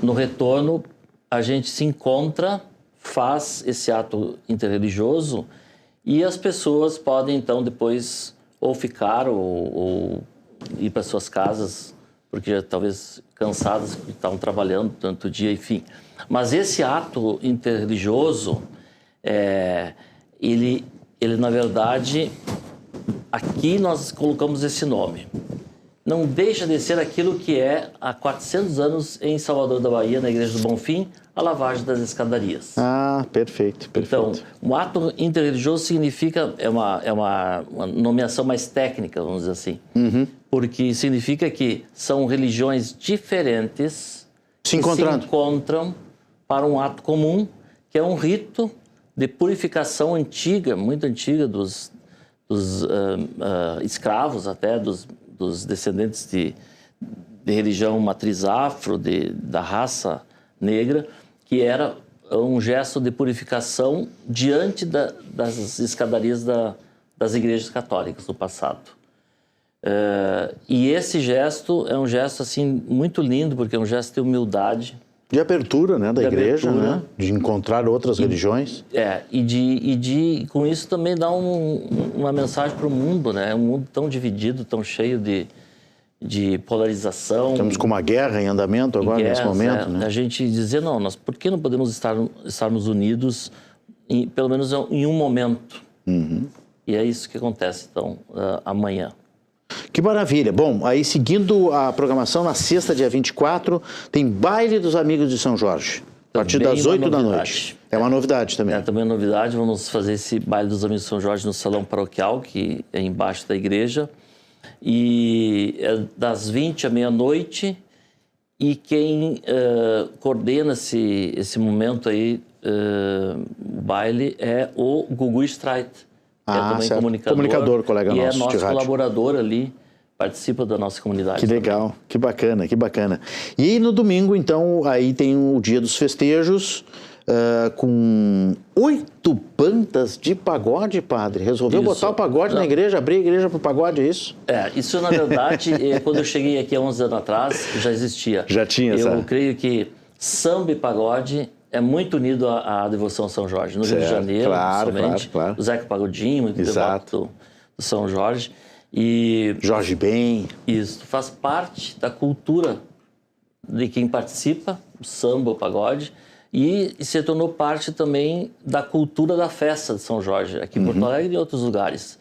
S4: no retorno a gente se encontra, faz esse ato interreligioso e as pessoas podem então depois ou ficar ou ir para suas casas, porque já talvez cansadas, porque estavam trabalhando tanto dia, enfim. Mas esse ato interreligioso, ele na verdade, aqui nós colocamos esse nome. Não deixa de ser aquilo que é há 400 anos em Salvador da Bahia, na Igreja do Bonfim, a lavagem das escadarias. Ah, perfeito. Então, um ato interreligioso significa, é uma nomeação mais técnica, vamos dizer assim, porque significa que são religiões diferentes
S3: Se encontrando.
S4: Se encontram para um ato comum, que é um rito de purificação antiga, muito antiga, dos escravos até, dos descendentes de religião matriz afro, da raça negra, que era um gesto de purificação diante das escadarias das igrejas católicas do passado. E esse gesto é um gesto assim muito lindo, porque é um gesto de humildade.
S3: De abertura, né, da igreja,
S4: abertura,
S3: né? De encontrar outras religiões.
S4: E com isso também dá uma mensagem para o mundo, né? É um mundo tão dividido, tão cheio de polarização.
S3: Temos com uma guerra em andamento agora, nesse momento, né?
S4: A gente dizer, não, por que não podemos estarmos unidos, pelo menos em um momento? E é isso que acontece, então, amanhã.
S3: Que maravilha. Bom, aí seguindo a programação, na sexta, dia 24, tem Baile dos Amigos de São Jorge, a partir das 8 da noite. É uma novidade também.
S4: É também uma novidade, vamos fazer esse Baile dos Amigos de São Jorge no Salão Paroquial, que é embaixo da igreja, e é das 20 à meia-noite, e quem coordena esse momento aí, o baile, é o Gugu Streit, que é também comunicador, colega nosso, e é nosso colaborador ali, participa da nossa comunidade.
S3: Que legal, também. Que bacana, que bacana. E no domingo, então, aí tem o dia dos festejos, com 8 bandas de pagode, padre. Resolveu botar o pagode na igreja, abrir a igreja para o pagode, é isso?
S4: Isso na verdade, quando eu cheguei aqui há 11 anos atrás, já existia.
S3: Já tinha,
S4: Eu creio que samba e pagode é muito unido à devoção a São Jorge. No Rio de Janeiro, principalmente. Claro. O Zeca Pagodinho, muito devoto do São Jorge. E
S3: Jorge Ben.
S4: Isso, faz parte da cultura de quem participa, o samba, o pagode, e se tornou parte também da cultura da festa de São Jorge, aqui em Porto Alegre e em outros lugares.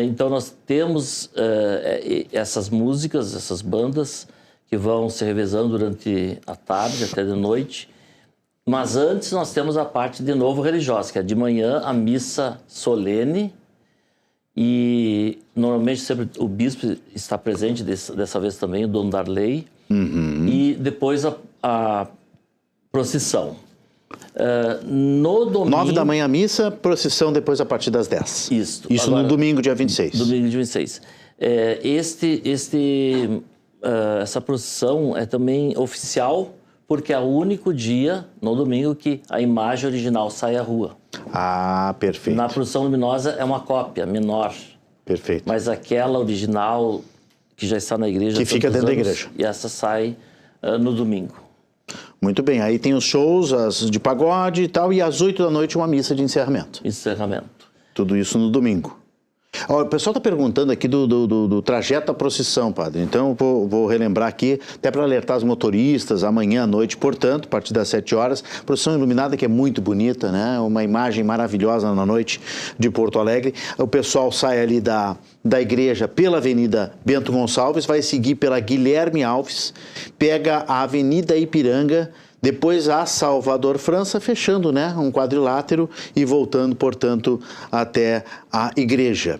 S4: Então nós temos essas músicas, essas bandas, que vão se revezando durante a tarde até de noite. Mas antes nós temos a parte de novo religiosa, que é de manhã a missa solene, e normalmente sempre o bispo está presente, dessa vez também o Dom Darley, e depois a procissão. No domingo... 9 da manhã a missa, procissão depois a partir das 10. Isso agora, no domingo, dia 26. Domingo, dia 26. Essa procissão é também oficial, porque é o único dia, no domingo, que a imagem original sai à rua. Ah, perfeito. Na procissão luminosa é uma cópia menor. Perfeito. Mas aquela original, que já está na igreja... Que fica dentro da igreja. E essa sai no domingo. Muito bem. Aí tem os shows, as de pagode e tal, e às 8 da noite uma missa de encerramento. Encerramento. Tudo isso no domingo. O pessoal está perguntando aqui do trajeto da procissão, padre. Então, vou relembrar aqui, até para alertar os motoristas, amanhã à noite, portanto, a partir das 7 horas, procissão iluminada que é muito bonita, né? Uma imagem maravilhosa na noite de Porto Alegre. O pessoal sai ali da igreja pela Avenida Bento Gonçalves, vai seguir pela Guilherme Alves, pega a Avenida Ipiranga, depois a Salvador França, fechando, né, um quadrilátero e voltando, portanto, até a igreja.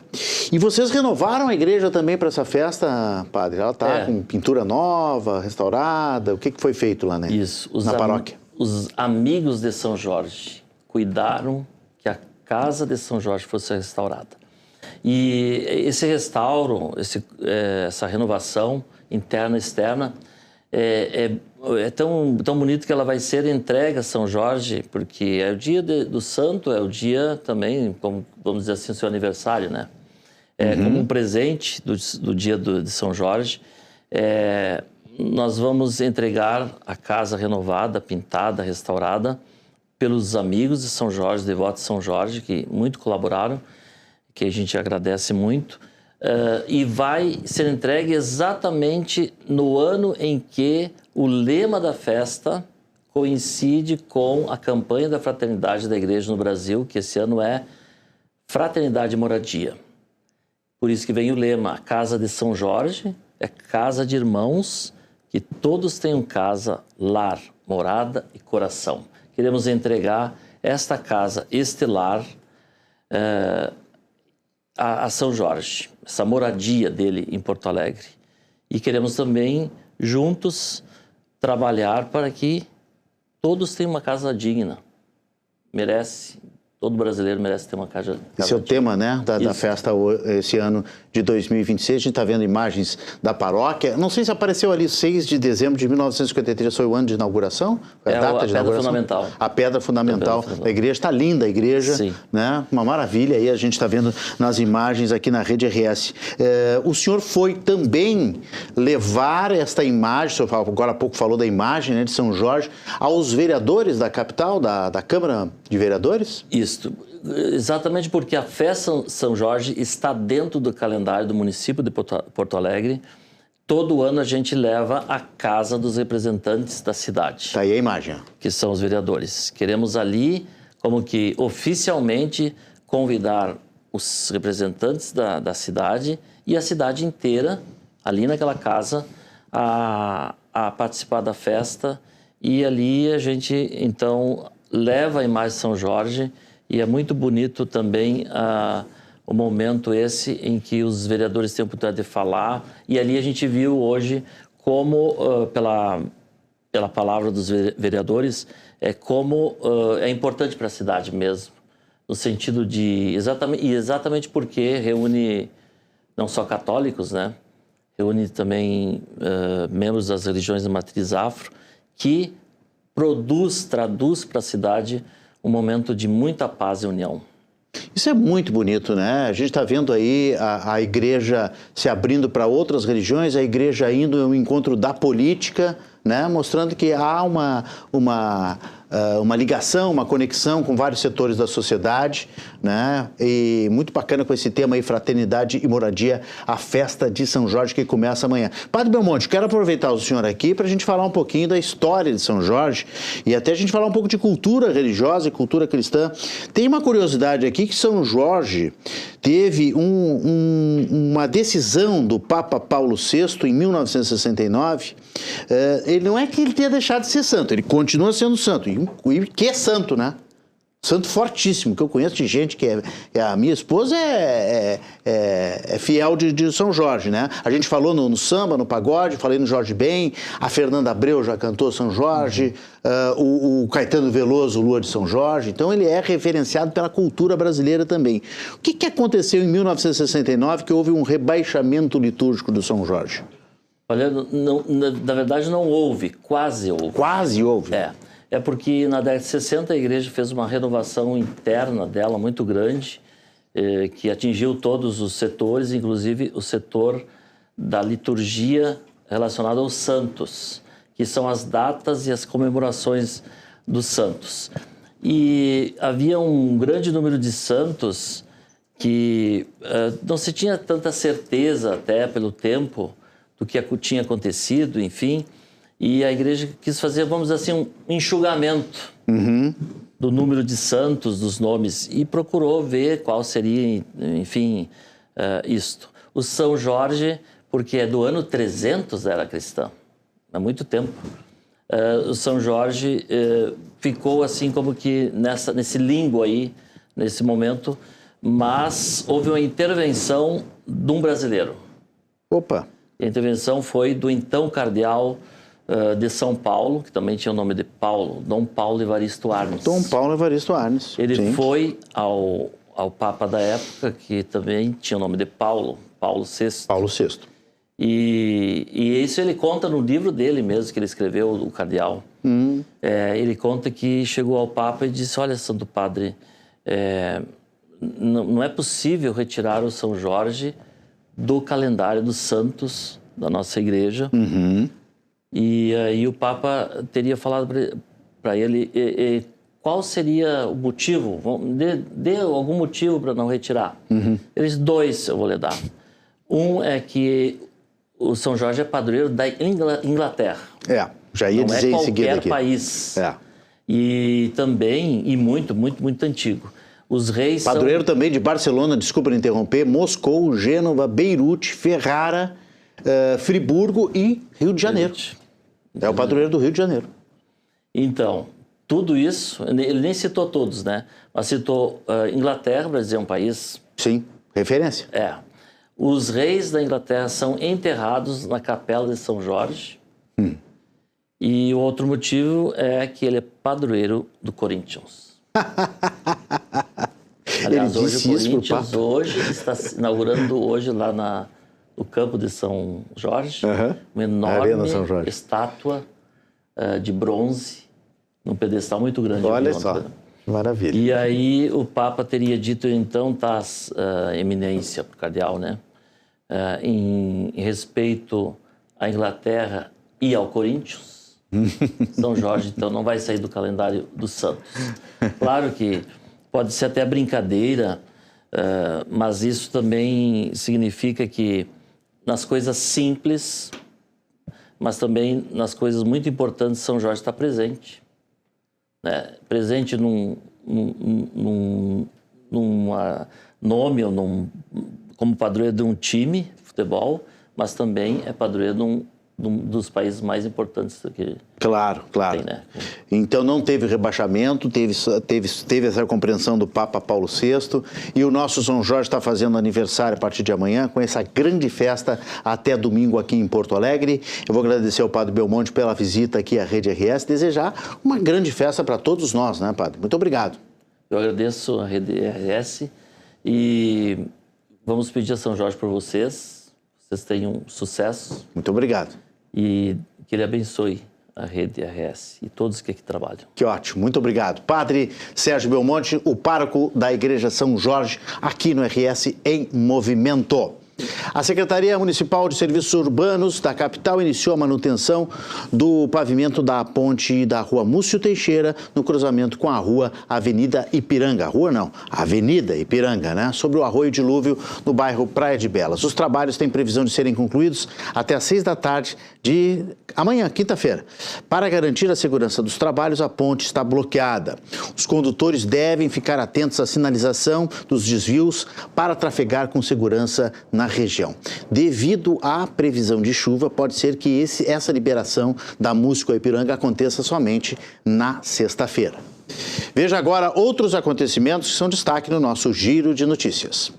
S4: E vocês renovaram a igreja também para essa festa, padre? Ela está com pintura nova, restaurada, o que foi feito lá, né? Isso. Na paróquia. Os amigos de São Jorge cuidaram que a casa de São Jorge fosse restaurada. E esse restauro, essa renovação interna e externa, é tão bonito que ela vai ser entregue a São Jorge, porque é o dia do santo, é o dia também, como, vamos dizer assim, o seu aniversário, né? Como um presente do dia de São Jorge, nós vamos entregar a casa renovada, pintada, restaurada, pelos amigos de São Jorge, devotos de São Jorge, que muito colaboraram, que a gente agradece muito. E vai ser entregue exatamente no ano em que o lema da festa coincide com a campanha da Fraternidade da Igreja no Brasil, que esse ano é Fraternidade e Moradia. Por isso que vem o lema, a Casa de São Jorge é casa de irmãos, que todos tenham casa, lar, morada e coração. Queremos entregar esta casa, este lar, a São Jorge, essa moradia dele em Porto Alegre. E queremos também, juntos, trabalhar para que todos tenham uma casa digna. Todo brasileiro merece ter uma casa
S3: Esse é o tema, né, da festa esse ano de 2026. A gente está vendo imagens da paróquia. Não sei se apareceu ali 6 de dezembro de 1953, foi o ano de inauguração?
S4: É a pedra fundamental.
S3: A pedra fundamental da igreja. Está linda a igreja,
S4: Sim.
S3: Né? Uma maravilha. Aí a gente está vendo nas imagens aqui na Rede RS. O senhor foi também levar esta imagem, o senhor agora há pouco falou da imagem, né, de São Jorge, aos vereadores da capital, da Câmara de Vereadores?
S4: Isso. Exatamente porque a festa São Jorge está dentro do calendário do município de Porto Alegre. Todo ano a gente leva a casa dos representantes da cidade.
S3: Está aí a imagem.
S4: Que são os vereadores. Queremos ali, como que oficialmente, convidar os representantes da cidade e a cidade inteira, ali naquela casa, a participar da festa. E ali a gente, então, leva a imagem de São Jorge. E é muito bonito também o momento esse em que os vereadores têm a oportunidade de falar. E ali a gente viu hoje como, pela palavra dos vereadores, como é importante para a cidade mesmo. No sentido de... Exatamente porque reúne não só católicos, né? Reúne também membros das religiões de matriz afro, que traduz para a cidade um momento de muita paz e união.
S3: Isso é muito bonito, né? A gente está vendo aí a igreja se abrindo para outras religiões, a igreja indo ao encontro da política, né? Mostrando que há uma ligação, uma conexão com vários setores da sociedade, né? E muito bacana com esse tema aí, fraternidade e moradia, a festa de São Jorge que começa amanhã. Padre Belmonte, quero aproveitar o senhor aqui para a gente falar um pouquinho da história de São Jorge e até a gente falar um pouco de cultura religiosa e cultura cristã. Tem uma curiosidade aqui que São Jorge teve uma decisão do Papa Paulo VI em 1969. Ele não é que ele tenha deixado de ser santo, ele continua sendo santo, e que é santo, né? Santo fortíssimo, que eu conheço de gente que a minha esposa é fiel de São Jorge, né? A gente falou no samba, no pagode, falei no Jorge Ben, a Fernanda Abreu já cantou São Jorge, o Caetano Veloso, Lua de São Jorge, então ele é referenciado pela cultura brasileira também. O que aconteceu em 1969 que houve um rebaixamento litúrgico do São Jorge?
S4: Olha, na verdade não houve, quase houve.
S3: Quase houve?
S4: É porque na década de 60 a igreja fez uma renovação interna dela muito grande, que atingiu todos os setores, inclusive o setor da liturgia relacionada aos santos, que são as datas e as comemorações dos santos. E havia um grande número de santos que não se tinha tanta certeza até pelo tempo do que tinha acontecido, enfim, e a igreja quis fazer, vamos dizer assim, um enxugamento do número de santos, dos nomes, e procurou ver qual seria, enfim, isto. O São Jorge, porque é do ano 300 era cristã, há muito tempo. O São Jorge ficou assim como que nesse limbo aí, nesse momento, mas houve uma intervenção de um brasileiro.
S3: Opa!
S4: A intervenção foi do então cardeal de São Paulo, que também tinha o nome de Paulo, Dom Paulo Evaristo Arnes.
S3: Dom Paulo Evaristo Arnes.
S4: Ele
S3: sim.
S4: foi ao Papa da época, que também tinha o nome de Paulo VI.
S3: Paulo VI.
S4: E isso ele conta no livro dele mesmo, que ele escreveu, o cardeal. Ele conta que chegou ao Papa e disse, olha, Santo Padre, não é possível retirar o São Jorge do calendário dos santos da nossa igreja. E aí o Papa teria falado para ele qual seria o motivo, dê algum motivo para não retirar. Eles 2 eu vou lhe dar. Um é que o São Jorge é padroeiro da Inglaterra.
S3: Já ia dizer em seguida aqui.
S4: Não é qualquer país. E também, e muito, muito, muito antigo. Os reis
S3: padroeiro também de Barcelona, desculpa me interromper, Moscou, Gênova, Beirute, Ferrara, Friburgo e Rio de Janeiro. É o padroeiro do Rio de Janeiro.
S4: Então, tudo isso, ele nem citou todos, né? Mas citou Inglaterra, Brasil é um país...
S3: Sim, referência.
S4: Os reis da Inglaterra são enterrados na capela de São Jorge. E o outro motivo é que ele é padroeiro do Corinthians. Aliás,
S3: Ele
S4: hoje
S3: disse
S4: o
S3: isso pro
S4: Corinthians
S3: Papa?
S4: está inaugurando hoje lá no campo de São Jorge, uma
S3: Arena São
S4: enorme
S3: Jorge.
S4: estátua de bronze, num pedestal muito grande.
S3: Olha
S4: aqui em
S3: só,
S4: Londres.
S3: maravilha.
S4: E aí o Papa teria dito, então, eminência, cardeal, né? Em respeito à Inglaterra e ao Corinthians, São Jorge, então, não vai sair do calendário dos santos. Claro que pode ser até brincadeira, mas isso também significa que nas coisas simples, mas também nas coisas muito importantes, São Jorge está presente. Né? Presente num nome, ou como padroeiro de um time de futebol, mas também é padroeiro de um dos países mais importantes que
S3: Claro.
S4: tem, né?
S3: Então não teve rebaixamento, teve essa compreensão do Papa Paulo VI, e o nosso São Jorge está fazendo aniversário a partir de amanhã, com essa grande festa até domingo aqui em Porto Alegre. Eu vou agradecer ao Padre Belmonte pela visita aqui à Rede RS, desejar uma grande festa para todos nós, né, Padre? Muito obrigado.
S4: Eu agradeço a Rede RS e vamos pedir a São Jorge por vocês tenham sucesso.
S3: Muito obrigado.
S4: E que ele abençoe a Rede RS e todos que aqui trabalham.
S3: Que ótimo, muito obrigado. Padre Sérgio Belmonte, o pároco da Igreja São Jorge, aqui no RS em Movimento. A Secretaria Municipal de Serviços Urbanos da capital iniciou a manutenção do pavimento da ponte da Rua Múcio Teixeira, no cruzamento com a Rua Avenida Ipiranga. Rua não, Avenida Ipiranga, né? Sobre o Arroio Dilúvio, no bairro Praia de Belas. Os trabalhos têm previsão de serem concluídos até às 6 da tarde de amanhã, quinta-feira. Para garantir a segurança dos trabalhos, a ponte está bloqueada. Os condutores devem ficar atentos à sinalização dos desvios para trafegar com segurança na região. Devido à previsão de chuva, pode ser que essa liberação da Múcio a Ipiranga aconteça somente na sexta-feira. Veja agora outros acontecimentos que são destaque no nosso Giro de Notícias.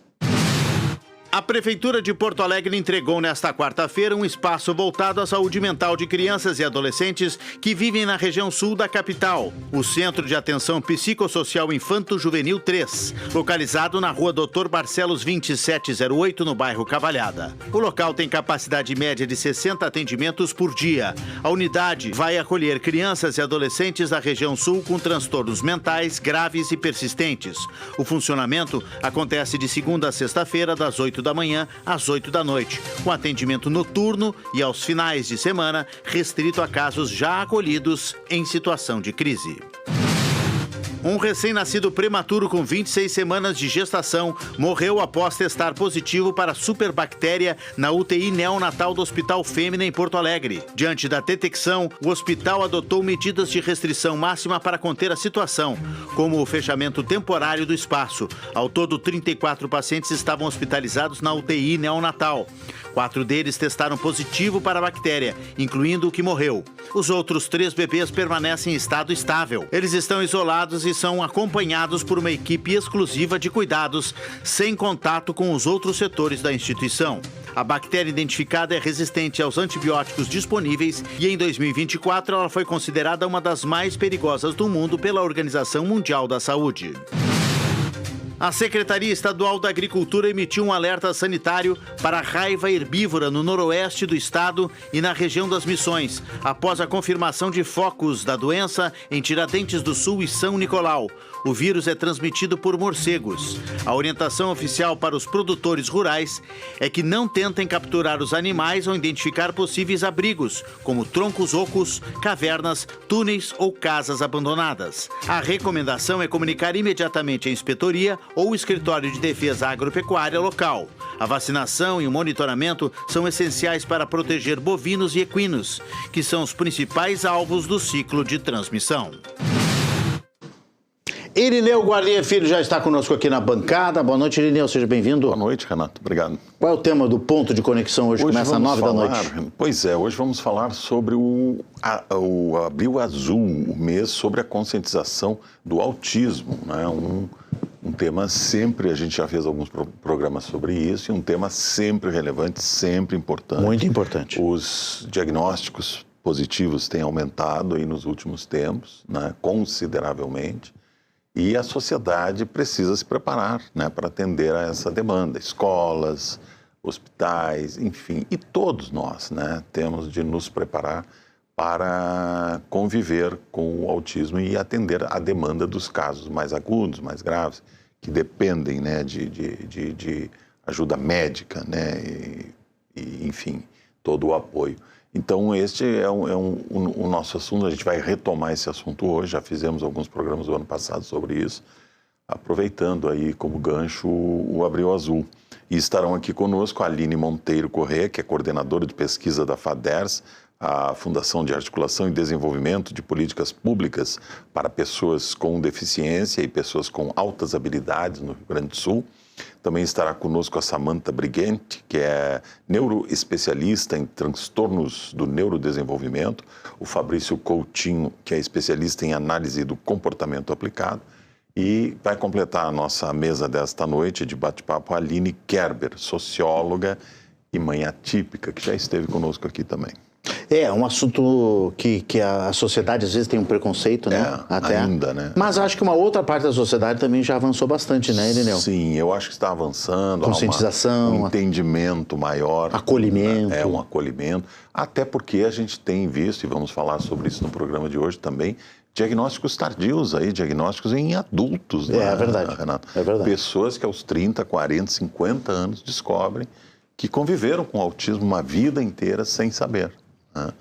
S1: A Prefeitura de Porto Alegre entregou nesta quarta-feira um espaço voltado à saúde mental de crianças e adolescentes que vivem na região sul da capital. O Centro de Atenção Psicossocial Infanto-Juvenil 3, localizado na rua Dr. Barcelos 2708, no bairro Cavalhada. O local tem capacidade média de 60 atendimentos por dia. A unidade vai acolher crianças e adolescentes da região sul com transtornos mentais graves e persistentes. O funcionamento acontece de segunda a sexta-feira, das 8 da manhã às 8 da noite, com atendimento noturno e aos finais de semana restrito a casos já acolhidos em situação de crise. Um recém-nascido prematuro com 26 semanas de gestação morreu após testar positivo para a superbactéria na UTI neonatal do Hospital Fêmea em Porto Alegre. Diante da detecção, o hospital adotou medidas de restrição máxima para conter a situação, como o fechamento temporário do espaço. Ao todo, 34 pacientes estavam hospitalizados na UTI neonatal. 4 deles testaram positivo para a bactéria, incluindo o que morreu. Os outros 3 bebês permanecem em estado estável. Eles estão isolados e são acompanhados por uma equipe exclusiva de cuidados, sem contato com os outros setores da instituição. A bactéria identificada é resistente aos antibióticos disponíveis e em 2024 ela foi considerada uma das mais perigosas do mundo pela Organização Mundial da Saúde. A Secretaria Estadual da Agricultura emitiu um alerta sanitário para a raiva herbívora no noroeste do estado e na região das Missões, após a confirmação de focos da doença em Tiradentes do Sul e São Nicolau. O vírus é transmitido por morcegos. A orientação oficial para os produtores rurais é que não tentem capturar os animais ou identificar possíveis abrigos, como troncos ocos, cavernas, túneis ou casas abandonadas. A recomendação é comunicar imediatamente à inspetoria ou escritório de defesa agropecuária local. A vacinação e o monitoramento são essenciais para proteger bovinos e equinos, que são os principais alvos do ciclo de transmissão.
S3: Irineu Guardia Filho já está conosco aqui na bancada. Boa noite, Irineu, seja bem-vindo.
S5: Boa noite, Renato. Obrigado.
S3: Qual é o tema do ponto de conexão hoje? Começa às 9 da noite.
S5: Pois é, hoje vamos falar sobre o Abril Azul, o mês sobre a conscientização do autismo, né? Um tema sempre, a gente já fez alguns programas sobre isso, e um tema sempre relevante, sempre importante.
S3: Muito importante.
S5: Os diagnósticos positivos têm aumentado aí nos últimos tempos, né, consideravelmente, e a sociedade precisa se preparar, né, para atender a essa demanda. Escolas, hospitais, enfim, e todos nós, né, temos de nos preparar para conviver com o autismo e atender a demanda dos casos mais agudos, mais graves, que dependem, né, de ajuda médica, né, e, enfim, todo o apoio. Então, este é o nosso assunto. A gente vai retomar esse assunto hoje. Já fizemos alguns programas do ano passado sobre isso, aproveitando aí como gancho o Abril Azul. E estarão aqui conosco a Aline Monteiro Corrêa, que é coordenadora de pesquisa da FADERS, a Fundação de Articulação e Desenvolvimento de Políticas Públicas para Pessoas com Deficiência e Pessoas com Altas Habilidades no Rio Grande do Sul. Também estará conosco a Samantha Brigente, que é neuroespecialista em transtornos do neurodesenvolvimento, o Fabrício Coutinho, que é especialista em análise do comportamento aplicado, e vai completar a nossa mesa desta noite de bate-papo a Aline Kerber, socióloga e mãe atípica, que já esteve conosco aqui também.
S3: É um assunto que a sociedade às vezes tem um preconceito, né? Até.
S5: Ainda, né?
S3: Mas acho que uma outra parte da sociedade também já avançou bastante, né, Irineu?
S5: Sim, eu acho que está avançando.
S3: Conscientização.
S5: Um entendimento maior.
S3: Acolhimento.
S5: É um acolhimento. Até porque a gente tem visto, e vamos falar sobre isso no programa de hoje também, diagnósticos tardios aí, diagnósticos em adultos, né,
S3: é verdade,
S5: Renato?
S3: É verdade.
S5: Pessoas que aos 30, 40, 50 anos descobrem que conviveram com autismo uma vida inteira sem saber.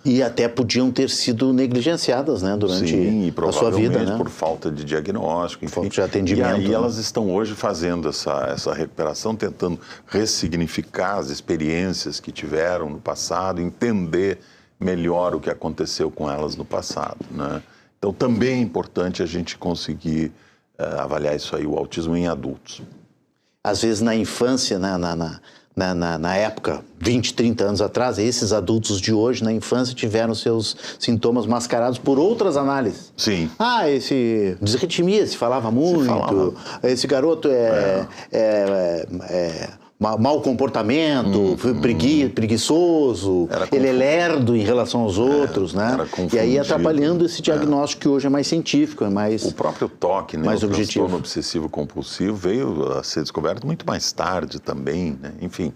S3: E até podiam ter sido negligenciadas, né, durante a sua vida, né?
S5: Por falta de diagnóstico, enfim.
S3: Falta de atendimento.
S5: E aí elas estão hoje fazendo essa recuperação, tentando ressignificar as experiências que tiveram no passado, entender melhor o que aconteceu com elas no passado, né? Então também é importante a gente conseguir avaliar isso aí, o autismo em adultos.
S3: Às vezes na infância, na época, 20, 30 anos atrás, esses adultos de hoje, na infância, tiveram seus sintomas mascarados por outras análises.
S5: Sim.
S3: Esse disritmia se falava muito, esse garoto mau comportamento, preguiçoso, ele é lerdo em relação aos outros, né? E aí atrapalhando esse diagnóstico que hoje é mais científico, é mais...
S5: O próprio TOC, né?
S3: Mais
S5: o
S3: objetivo.
S5: transtorno obsessivo-compulsivo veio a ser descoberto muito mais tarde também, né? Enfim.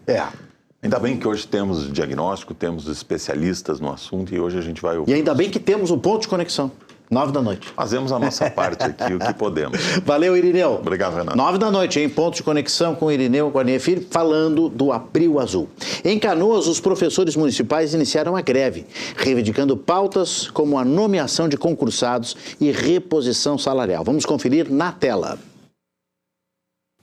S5: Ainda bem que hoje temos diagnóstico, temos especialistas no assunto e hoje a gente vai ouvir.
S3: E ainda bem que temos o ponto de conexão. 9 da noite.
S5: Fazemos a nossa parte aqui, o que podemos.
S3: Valeu, Irineu.
S5: Obrigado, Renato.
S3: 9 da noite, em ponto de conexão com o Irineu Guarnier Filho, falando do Abril Azul. Em Canoas, os professores municipais iniciaram a greve, reivindicando pautas como a nomeação de concursados e reposição salarial. Vamos conferir na tela.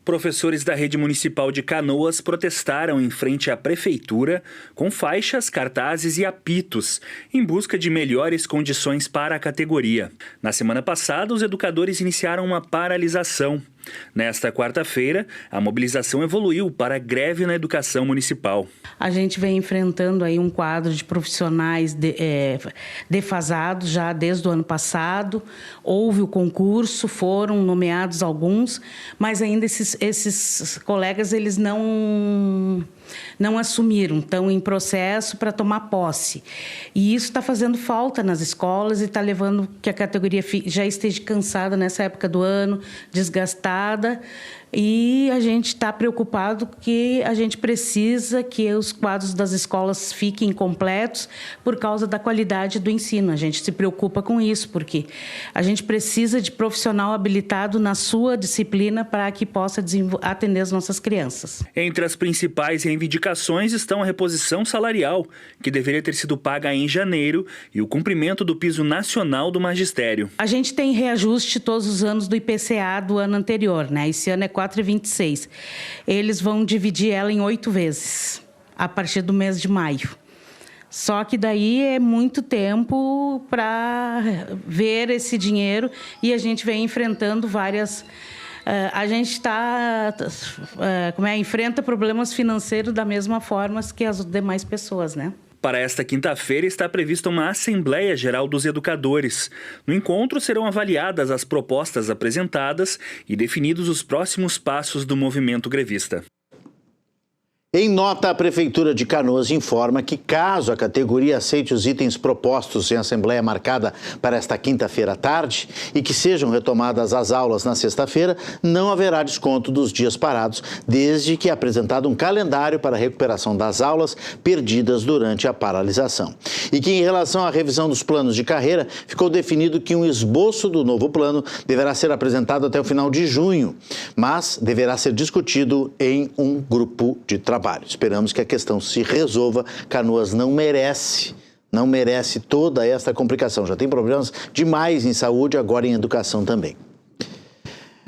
S6: Professores da rede municipal de Canoas protestaram em frente à prefeitura com faixas, cartazes e apitos em busca de melhores condições para a categoria. Na semana passada, os educadores iniciaram uma paralisação. Nesta quarta-feira, a mobilização evoluiu para greve na educação municipal.
S7: A gente vem enfrentando aí um quadro de profissionais defasados já desde o ano passado. Houve o concurso, foram nomeados alguns, mas ainda esses colegas eles não assumiram, estão em processo para tomar posse. E isso está fazendo falta nas escolas e está levando que a categoria já esteja cansada nessa época do ano, desgastada, e a gente está preocupado que a gente precisa que os quadros das escolas fiquem completos por causa da qualidade do ensino. A gente se preocupa com isso, porque a gente precisa de profissional habilitado na sua disciplina para que possa atender as nossas crianças.
S6: Entre as principais reivindicações estão a reposição salarial, que deveria ter sido paga em janeiro, e o cumprimento do piso nacional do magistério.
S7: A gente tem reajuste todos os anos do IPCA do ano anterior, né? Esse ano é 4,26. Eles vão dividir ela em 8 vezes, a partir do mês de maio. Só que daí é muito tempo para ver esse dinheiro e a gente vem enfrentando várias... a gente enfrenta problemas financeiros da mesma forma que as demais pessoas, né?
S6: Para esta quinta-feira está prevista uma Assembleia Geral dos Educadores. No encontro serão avaliadas as propostas apresentadas e definidos os próximos passos do movimento grevista.
S3: Em nota, a Prefeitura de Canoas informa que, caso a categoria aceite os itens propostos em assembleia marcada para esta quinta-feira à tarde e que sejam retomadas as aulas na sexta-feira, não haverá desconto dos dias parados, desde que apresentado um calendário para a recuperação das aulas perdidas durante a paralisação. E que, em relação à revisão dos planos de carreira, ficou definido que um esboço do novo plano deverá ser apresentado até o final de junho, mas deverá ser discutido em um grupo de trabalho. Esperamos que a questão se resolva. Canoas não merece toda esta complicação. Já tem problemas demais em saúde, agora em educação também.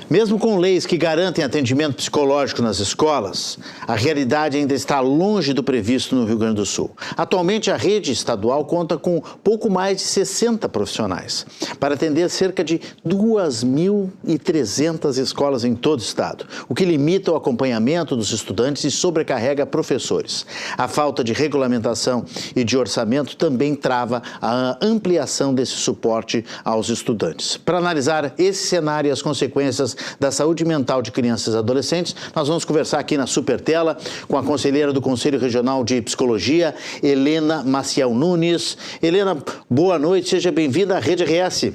S3: Mesmo com leis que garantem atendimento psicológico nas escolas, a realidade ainda está longe do previsto no Rio Grande do Sul. Atualmente, a rede estadual conta com pouco mais de 60 profissionais para atender cerca de 2.300 escolas em todo o estado, o que limita o acompanhamento dos estudantes e sobrecarrega professores. A falta de regulamentação e de orçamento também trava a ampliação desse suporte aos estudantes. Para analisar esse cenário e as consequências da saúde mental de crianças e adolescentes, nós vamos conversar aqui na Supertela com a conselheira do Conselho Regional de Psicologia, Helena Maciel Nunes. Helena, boa noite, seja bem-vinda à Rede RS.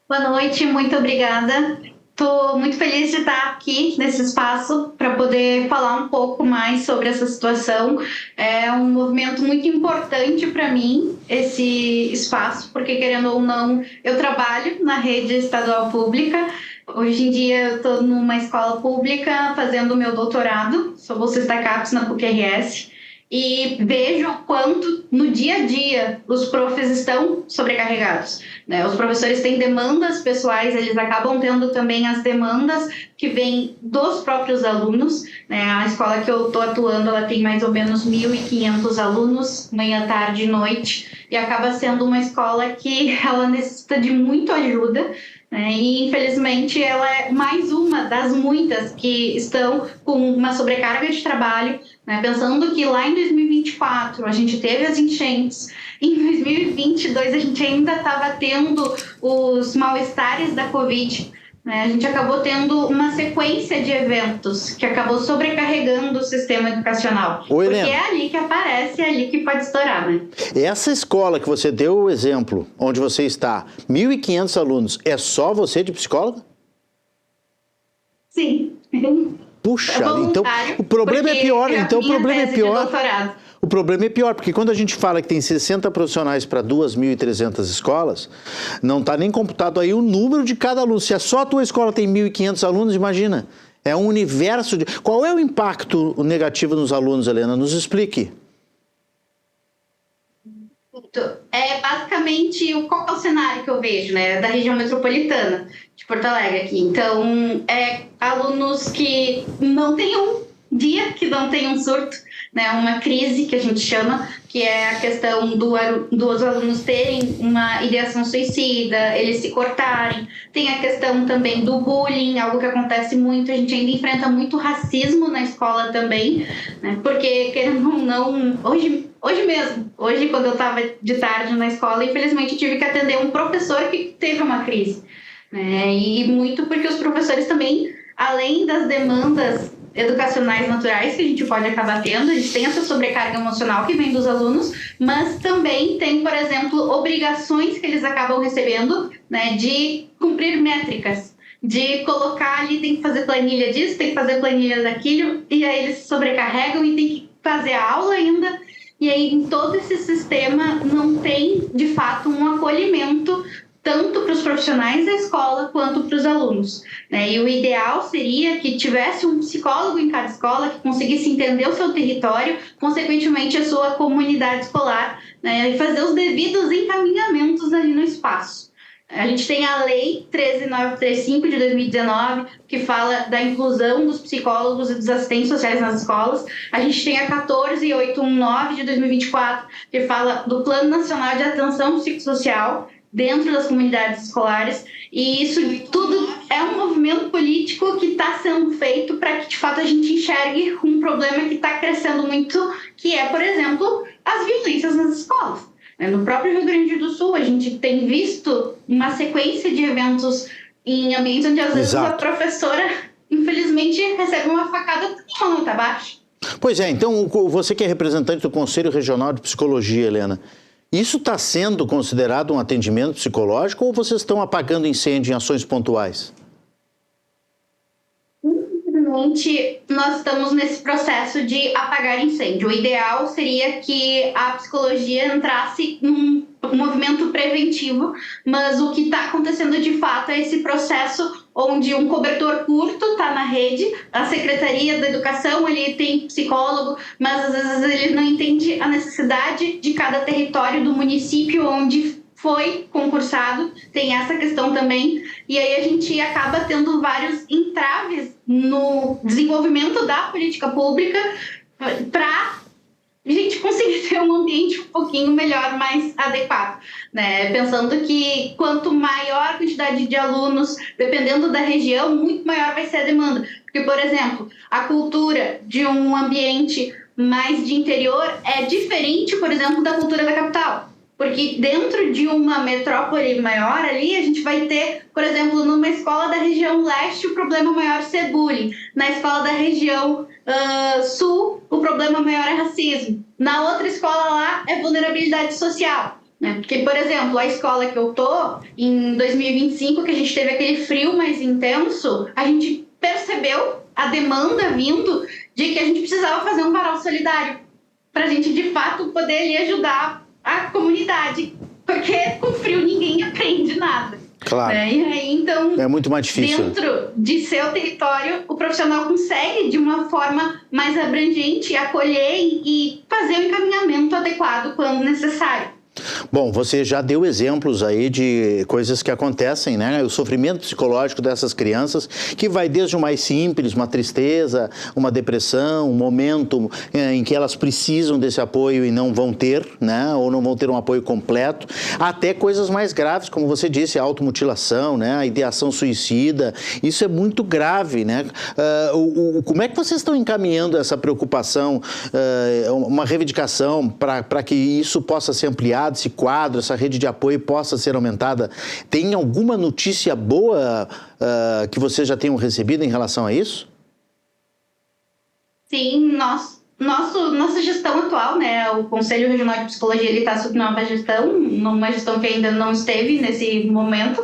S8: Boa noite, muito obrigada. Estou muito feliz de estar aqui nesse espaço para poder falar um pouco mais sobre essa situação. É um movimento muito importante para mim, esse espaço, porque, querendo ou não, eu trabalho na rede estadual pública. Hoje em dia eu estou numa escola pública fazendo o meu doutorado, sou bolsista CAPES na PUC-RS. E vejo o quanto no dia a dia os profs estão sobrecarregados, né? Os professores têm demandas pessoais, eles acabam tendo também as demandas que vêm dos próprios alunos, né? A escola que eu estou atuando, ela tem mais ou menos 1.500 alunos, manhã, tarde e noite, e acaba sendo uma escola que ela necessita de muita ajuda, né? E infelizmente ela é mais uma das muitas que estão com uma sobrecarga de trabalho, né? Pensando que lá em 2024 a gente teve as enchentes, em 2022 a gente ainda estava tendo os mal-estares da Covid, né? A gente acabou tendo uma sequência de eventos que acabou sobrecarregando o sistema educacional.
S3: Oi,
S8: porque
S3: Helena,
S8: é ali que aparece, é ali que pode estourar, né?
S3: essa escola que você deu o exemplo, onde você está, 1.500 alunos, é só você de psicóloga?
S8: Sim.
S3: Puxa, então o problema é pior, O problema é pior, porque quando a gente fala que tem 60 profissionais para 2.300 escolas, não está nem computado aí o número de cada aluno. Se só a tua escola tem 1.500 alunos, imagina, é um universo de... Qual é o impacto negativo nos alunos, Helena? Nos explique.
S8: É basicamente qual é o cenário que eu vejo, né, da região metropolitana de Porto Alegre aqui. Então, alunos que não têm um dia que não tem um surto, né, uma crise que a gente chama, que é a questão dos alunos terem uma ideação suicida, eles se cortarem. Tem a questão também do bullying, algo que acontece muito, a gente ainda enfrenta muito racismo na escola também, né, porque, querendo ou não, hoje mesmo, quando eu estava de tarde na escola, infelizmente tive que atender um professor que teve uma crise, né, e muito porque os professores também, além das demandas educacionais naturais que a gente pode acabar tendo, eles têm essa sobrecarga emocional que vem dos alunos, mas também tem, por exemplo, obrigações que eles acabam recebendo, né, de cumprir métricas, de colocar ali, tem que fazer planilha disso, tem que fazer planilha daquilo, e aí eles se sobrecarregam e tem que fazer a aula ainda, e aí em todo esse sistema não tem, de fato, um acolhimento tanto para os profissionais da escola quanto para os alunos, né? E o ideal seria que tivesse um psicólogo em cada escola que conseguisse entender o seu território, consequentemente a sua comunidade escolar, né? E fazer os devidos encaminhamentos ali no espaço. A gente tem a Lei 13.935 de 2019, que fala da inclusão dos psicólogos e dos assistentes sociais nas escolas. A gente tem a 14.819 de 2024, que fala do Plano Nacional de Atenção Psicossocial dentro das comunidades escolares, e isso tudo é um movimento político que está sendo feito para que, de fato, a gente enxergue um problema que está crescendo muito, que é, por exemplo, as violências nas escolas. No próprio Rio Grande do Sul, a gente tem visto uma sequência de eventos em ambientes onde, às vezes, a professora infelizmente, recebe uma facada com uma nota baixa.
S3: Pois é, então você que é representante do Conselho Regional de Psicologia, Helena, isso está sendo considerado um atendimento psicológico ou vocês estão apagando incêndio em ações pontuais?
S8: Infelizmente, nós estamos nesse processo de apagar incêndio. O ideal seria que a psicologia entrasse num movimento preventivo, mas o que está acontecendo de fato é esse processo onde um cobertor curto está na rede, a Secretaria da Educação ele tem psicólogo, mas às vezes ele não entende a necessidade de cada território do município onde foi concursado, tem essa questão também, e aí a gente acaba tendo vários entraves no desenvolvimento da política pública para a gente conseguir ter um ambiente um pouquinho melhor, mais adequado, né? Pensando que quanto maior a quantidade de alunos, dependendo da região, muito maior vai ser a demanda. Porque, por exemplo, a cultura de um ambiente mais de interior é diferente, por exemplo, da cultura da capital. Porque dentro de uma metrópole maior ali, a gente vai ter, por exemplo, numa escola da região leste, o problema maior ser bullying. Na escola da região sul, o problema maior é racismo. Na outra escola lá, é vulnerabilidade social. Né? Porque, por exemplo, a escola que eu tô, em 2025, que a gente teve aquele frio mais intenso, a gente percebeu a demanda vindo de que a gente precisava fazer um varal solidário para a gente, de fato, poder ali ajudar a comunidade, porque com frio ninguém aprende nada.
S3: Claro.
S8: Né? E aí, então,
S3: é muito mais difícil.
S8: Dentro de seu território, o profissional consegue, de uma forma mais abrangente, acolher e fazer o encaminhamento adequado quando necessário.
S3: Bom, você já deu exemplos aí de coisas que acontecem, né? O sofrimento psicológico dessas crianças, que vai desde o mais simples, uma tristeza, uma depressão, um momento em que elas precisam desse apoio e não vão ter, né? Ou não vão ter um apoio completo, até coisas mais graves, como você disse, a automutilação, né? A ideação suicida. Isso é muito grave, né? Como é que vocês estão encaminhando essa preocupação, uma reivindicação para que isso possa ser ampliado, esse quadro, essa rede de apoio possa ser aumentada? Tem alguma notícia boa que vocês já tenham recebido em relação a isso?
S8: Sim, nossa gestão atual, né? O Conselho Regional de Psicologia está sob nova gestão, uma gestão que ainda não esteve nesse momento,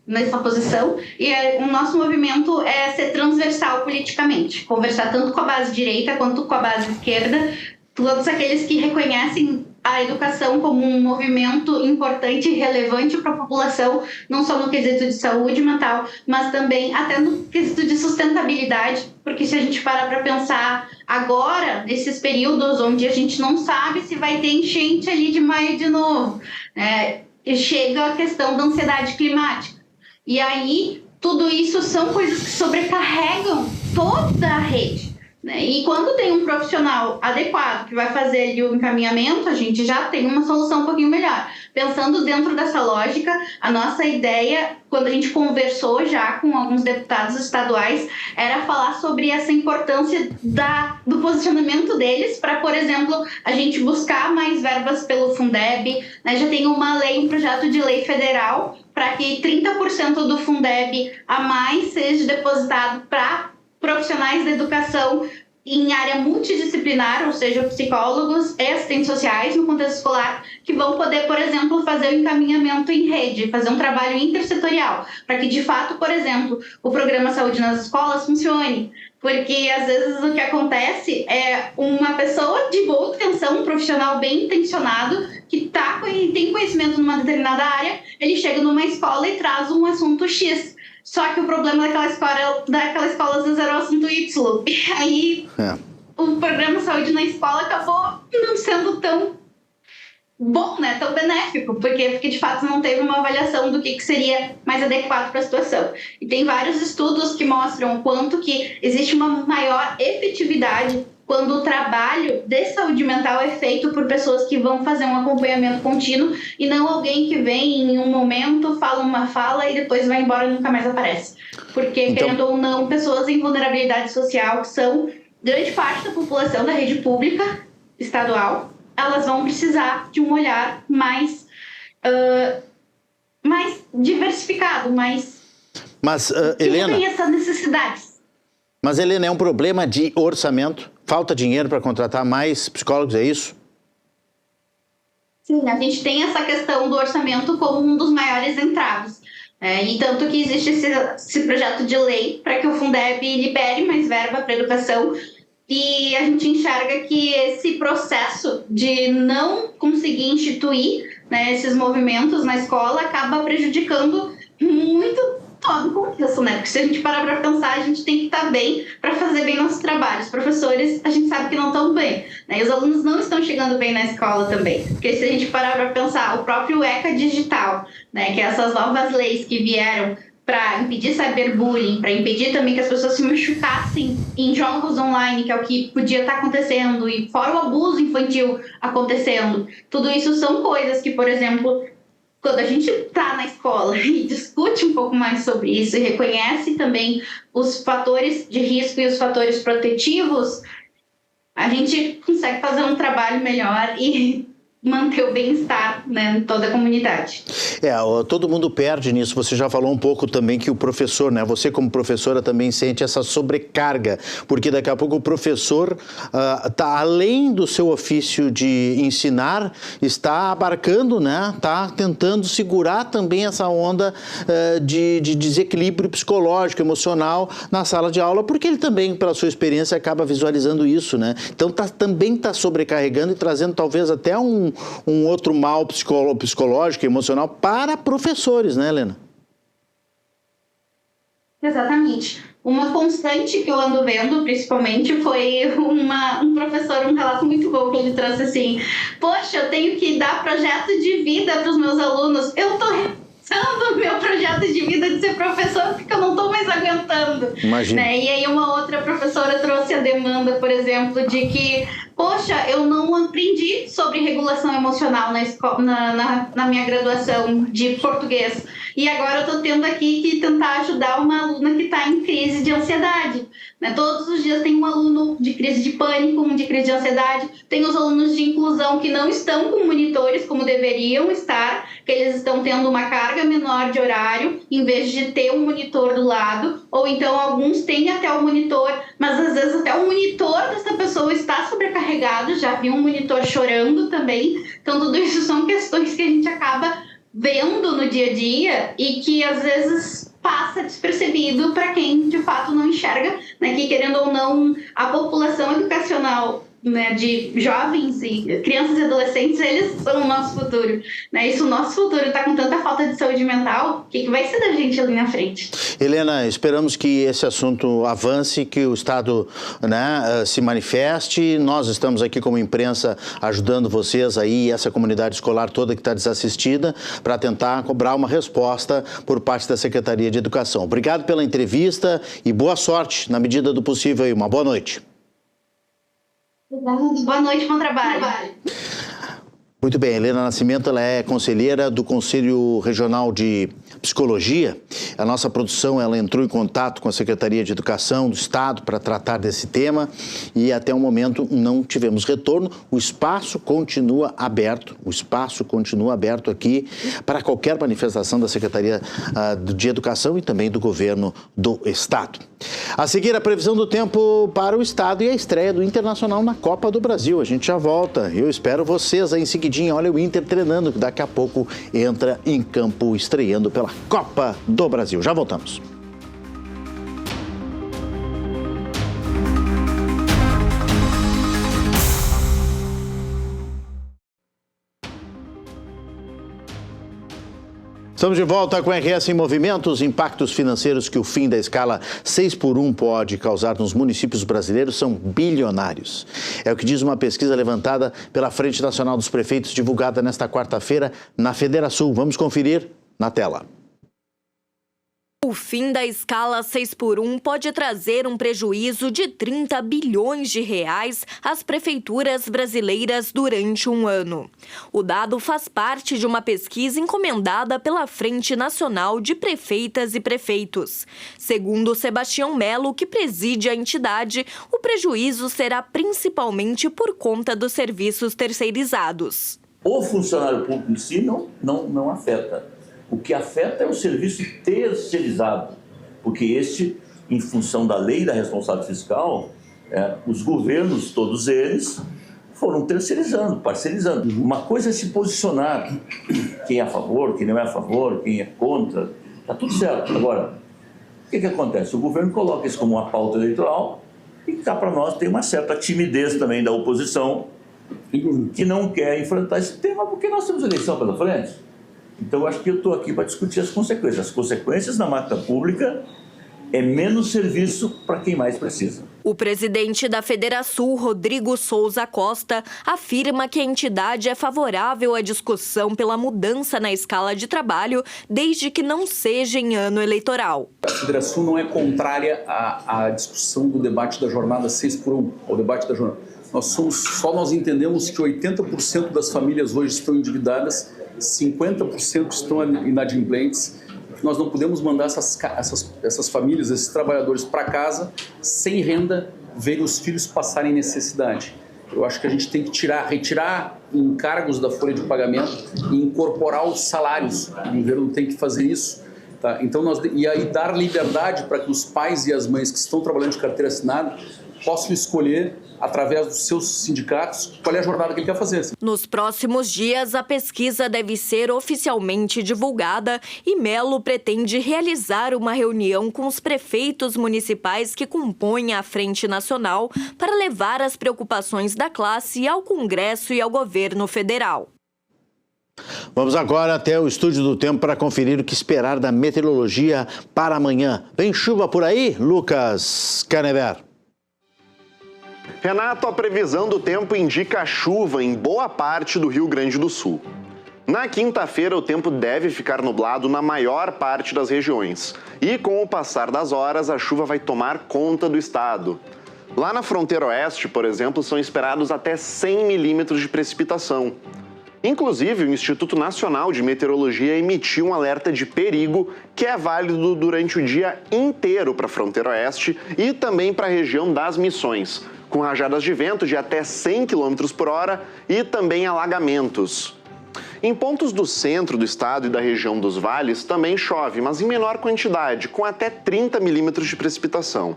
S8: nessa posição, e o nosso movimento é ser transversal politicamente, conversar tanto com a base direita quanto com a base esquerda, todos aqueles que reconhecem a educação como um movimento importante e relevante para a população, não só no quesito de saúde mental, mas também até no quesito de sustentabilidade, porque se a gente parar para pensar agora, nesses períodos onde a gente não sabe se vai ter enchente ali de maio de novo, chega a questão da ansiedade climática. E aí, tudo isso são coisas que sobrecarregam toda a rede. E quando tem um profissional adequado que vai fazer ali o encaminhamento, a gente já tem uma solução um pouquinho melhor. Pensando dentro dessa lógica, a nossa ideia, quando a gente conversou já com alguns deputados estaduais, era falar sobre essa importância do posicionamento deles para, por exemplo, a gente buscar mais verbas pelo Fundeb. Já tem uma lei, um projeto de lei federal para que 30% do Fundeb a mais seja depositado para profissionais da educação em área multidisciplinar, ou seja, psicólogos e assistentes sociais no contexto escolar, que vão poder, por exemplo, fazer o encaminhamento em rede, fazer um trabalho intersetorial, para que, de fato, por exemplo, o programa Saúde nas Escolas funcione. Porque, às vezes, o que acontece é uma pessoa de boa intenção, um profissional bem intencionado, que tem conhecimento numa determinada área, ele chega numa escola e traz um assunto X. Só que o problema daquela escola às vezes era o assunto Y. E aí o programa Saúde na Escola acabou não sendo tão bom, né? Tão benéfico, porque de fato não teve uma avaliação do que seria mais adequado para a situação. E tem vários estudos que mostram o quanto que existe uma maior efetividade quando o trabalho de saúde mental é feito por pessoas que vão fazer um acompanhamento contínuo e não alguém que vem em um momento, fala uma fala e depois vai embora e nunca mais aparece. Porque, então, querendo ou não, pessoas em vulnerabilidade social, que são grande parte da população da rede pública estadual, elas vão precisar de um olhar mais diversificado, mais...
S3: Mas, Helena...
S8: tem essas necessidades.
S3: Mas, Helena, é um problema de orçamento? Falta dinheiro para contratar mais psicólogos, é isso?
S8: Sim, a gente tem essa questão do orçamento como um dos maiores entraves. E tanto que existe esse projeto de lei para que o Fundeb libere mais verba para a educação, e a gente enxerga que esse processo de não conseguir instituir, né, esses movimentos na escola acaba prejudicando muito todo o contexto, né? Porque se a gente parar para pensar, a gente tem que estar bem para fazer bem nossos trabalhos. Os professores, a gente sabe que não estão bem, né? E os alunos não estão chegando bem na escola também. Porque se a gente parar para pensar, o próprio ECA digital, né, que é essas novas leis que vieram para impedir cyberbullying, para impedir também que as pessoas se machucassem em jogos online, que é o que podia estar acontecendo, e fora o abuso infantil acontecendo. Tudo isso são coisas que, por exemplo, quando a gente está na escola e discute um pouco mais sobre isso e reconhece também os fatores de risco e os fatores protetivos, a gente consegue fazer um trabalho melhor e manter o bem-estar, né, em toda a comunidade.
S3: Todo mundo perde nisso. Você já falou um pouco também que o professor, né, você como professora também sente essa sobrecarga, porque daqui a pouco o professor está além do seu ofício de ensinar, está abarcando, né, está tentando segurar também essa onda de desequilíbrio psicológico, emocional na sala de aula, porque ele também, pela sua experiência, acaba visualizando isso, né? Então também está sobrecarregando e trazendo talvez até um outro mal psicológico, emocional para professores, né, Helena?
S8: Exatamente. Uma constante que eu ando vendo, principalmente, foi um professor, um relato muito bom que ele trouxe assim: poxa, eu tenho que dar projeto de vida para os meus alunos. Eu estou realizando o meu projeto de vida de ser professor porque eu não estou mais aguentando.
S3: Imagina.
S8: Né? E aí uma outra professora trouxe a demanda, por exemplo, de que, poxa, eu não aprendi sobre regulação emocional na minha graduação de português. E agora eu estou tendo aqui que tentar ajudar uma aluna que está em crise de ansiedade. Né? Todos os dias tem um aluno de crise de pânico, um de crise de ansiedade. Tem os alunos de inclusão que não estão com monitores como deveriam estar, que eles estão tendo uma carga menor de horário, em vez de ter um monitor do lado. Ou então alguns têm até o monitor, mas às vezes até o monitor dessa pessoa está sobrecarregado. Já vi um monitor chorando também. Então tudo isso são questões que a gente acaba vendo no dia a dia e que às vezes passa despercebido para quem de fato não enxerga, né, que querendo ou não a população educacional, né, de jovens e crianças e adolescentes, eles são o nosso futuro, né? E se o nosso futuro está com tanta falta de saúde mental, o que vai ser da gente ali na frente?
S3: Helena, esperamos que esse assunto avance, que o Estado, né, se manifeste. Nós estamos aqui como imprensa ajudando vocês aí, essa comunidade escolar toda que está desassistida, para tentar cobrar uma resposta por parte da Secretaria de Educação. Obrigado pela entrevista e boa sorte na medida do possível e uma boa noite.
S8: Boa noite, bom trabalho.
S3: Muito bem, Helena Nascimento, ela é conselheira do Conselho Regional de Psicologia. A nossa produção, ela entrou em contato com a Secretaria de Educação do Estado para tratar desse tema e até o momento não tivemos retorno. O espaço continua aberto, aqui para qualquer manifestação da Secretaria de Educação e também do Governo do Estado. A seguir, a previsão do tempo para o Estado e a estreia do Internacional na Copa do Brasil. A gente já volta. Eu espero vocês aí em seguidinho. Olha o Inter treinando, que daqui a pouco entra em campo estreando pela Copa do Brasil. Já voltamos. Estamos de volta com a RS em Movimento, os impactos financeiros que o fim da escala 6x1 pode causar nos municípios brasileiros são bilionários. É o que diz uma pesquisa levantada pela Frente Nacional dos Prefeitos, divulgada nesta quarta-feira na Federação. Vamos conferir na tela.
S9: O fim da escala 6x1 pode trazer um prejuízo de 30 bilhões de reais às prefeituras brasileiras durante um ano. O dado faz parte de uma pesquisa encomendada pela Frente Nacional de Prefeitas e Prefeitos. Segundo Sebastião Melo, que preside a entidade, o prejuízo será principalmente por conta dos serviços terceirizados.
S10: O funcionário público em si não afeta. O que afeta é o serviço terceirizado, porque este em função da lei da responsabilidade fiscal, os governos, todos eles, foram terceirizando, parcerizando. Uma coisa é se posicionar, quem é a favor, quem não é a favor, quem é contra, está tudo certo. Agora, o que acontece? O governo coloca isso como uma pauta eleitoral e cá para nós tem uma certa timidez também da oposição que não quer enfrentar esse tema porque nós temos eleição pela frente. Então, acho que eu estou aqui para discutir as consequências. As consequências na máquina pública é menos serviço para quem mais precisa.
S9: O presidente da Federação, Rodrigo Souza Costa, afirma que a entidade é favorável à discussão pela mudança na escala de trabalho, desde que não seja em ano eleitoral.
S11: A Federação não é contrária à discussão do debate da jornada 6x1, ao debate da jornada. Nós entendemos que 80% das famílias hoje estão endividadas, 50% estão inadimplentes. Nós não podemos mandar essas famílias, esses trabalhadores para casa sem renda, verem os filhos passarem necessidade. Eu acho que a gente tem que retirar encargos da folha de pagamento e incorporar os salários. O governo tem que fazer isso. Tá? Então, e aí dar liberdade para que os pais e as mães que estão trabalhando de carteira assinada possam escolher, através dos seus sindicatos, qual é a jornada que ele quer fazer.
S9: Nos próximos dias, a pesquisa deve ser oficialmente divulgada e Melo pretende realizar uma reunião com os prefeitos municipais que compõem a Frente Nacional para levar as preocupações da classe ao Congresso e ao governo federal.
S3: Vamos agora até o Estúdio do Tempo para conferir o que esperar da meteorologia para amanhã. Vem chuva por aí, Lucas Canever?
S12: Renato, a previsão do tempo indica chuva em boa parte do Rio Grande do Sul. Na quinta-feira, o tempo deve ficar nublado na maior parte das regiões. E com o passar das horas, a chuva vai tomar conta do estado. Lá na fronteira oeste, por exemplo, são esperados até 100 milímetros de precipitação. Inclusive, o Instituto Nacional de Meteorologia emitiu um alerta de perigo que é válido durante o dia inteiro para a fronteira oeste e também para a região das Missões, com rajadas de vento de até 100 km por hora e também alagamentos. Em pontos do centro do estado e da região dos vales também chove, mas em menor quantidade, com até 30 milímetros de precipitação.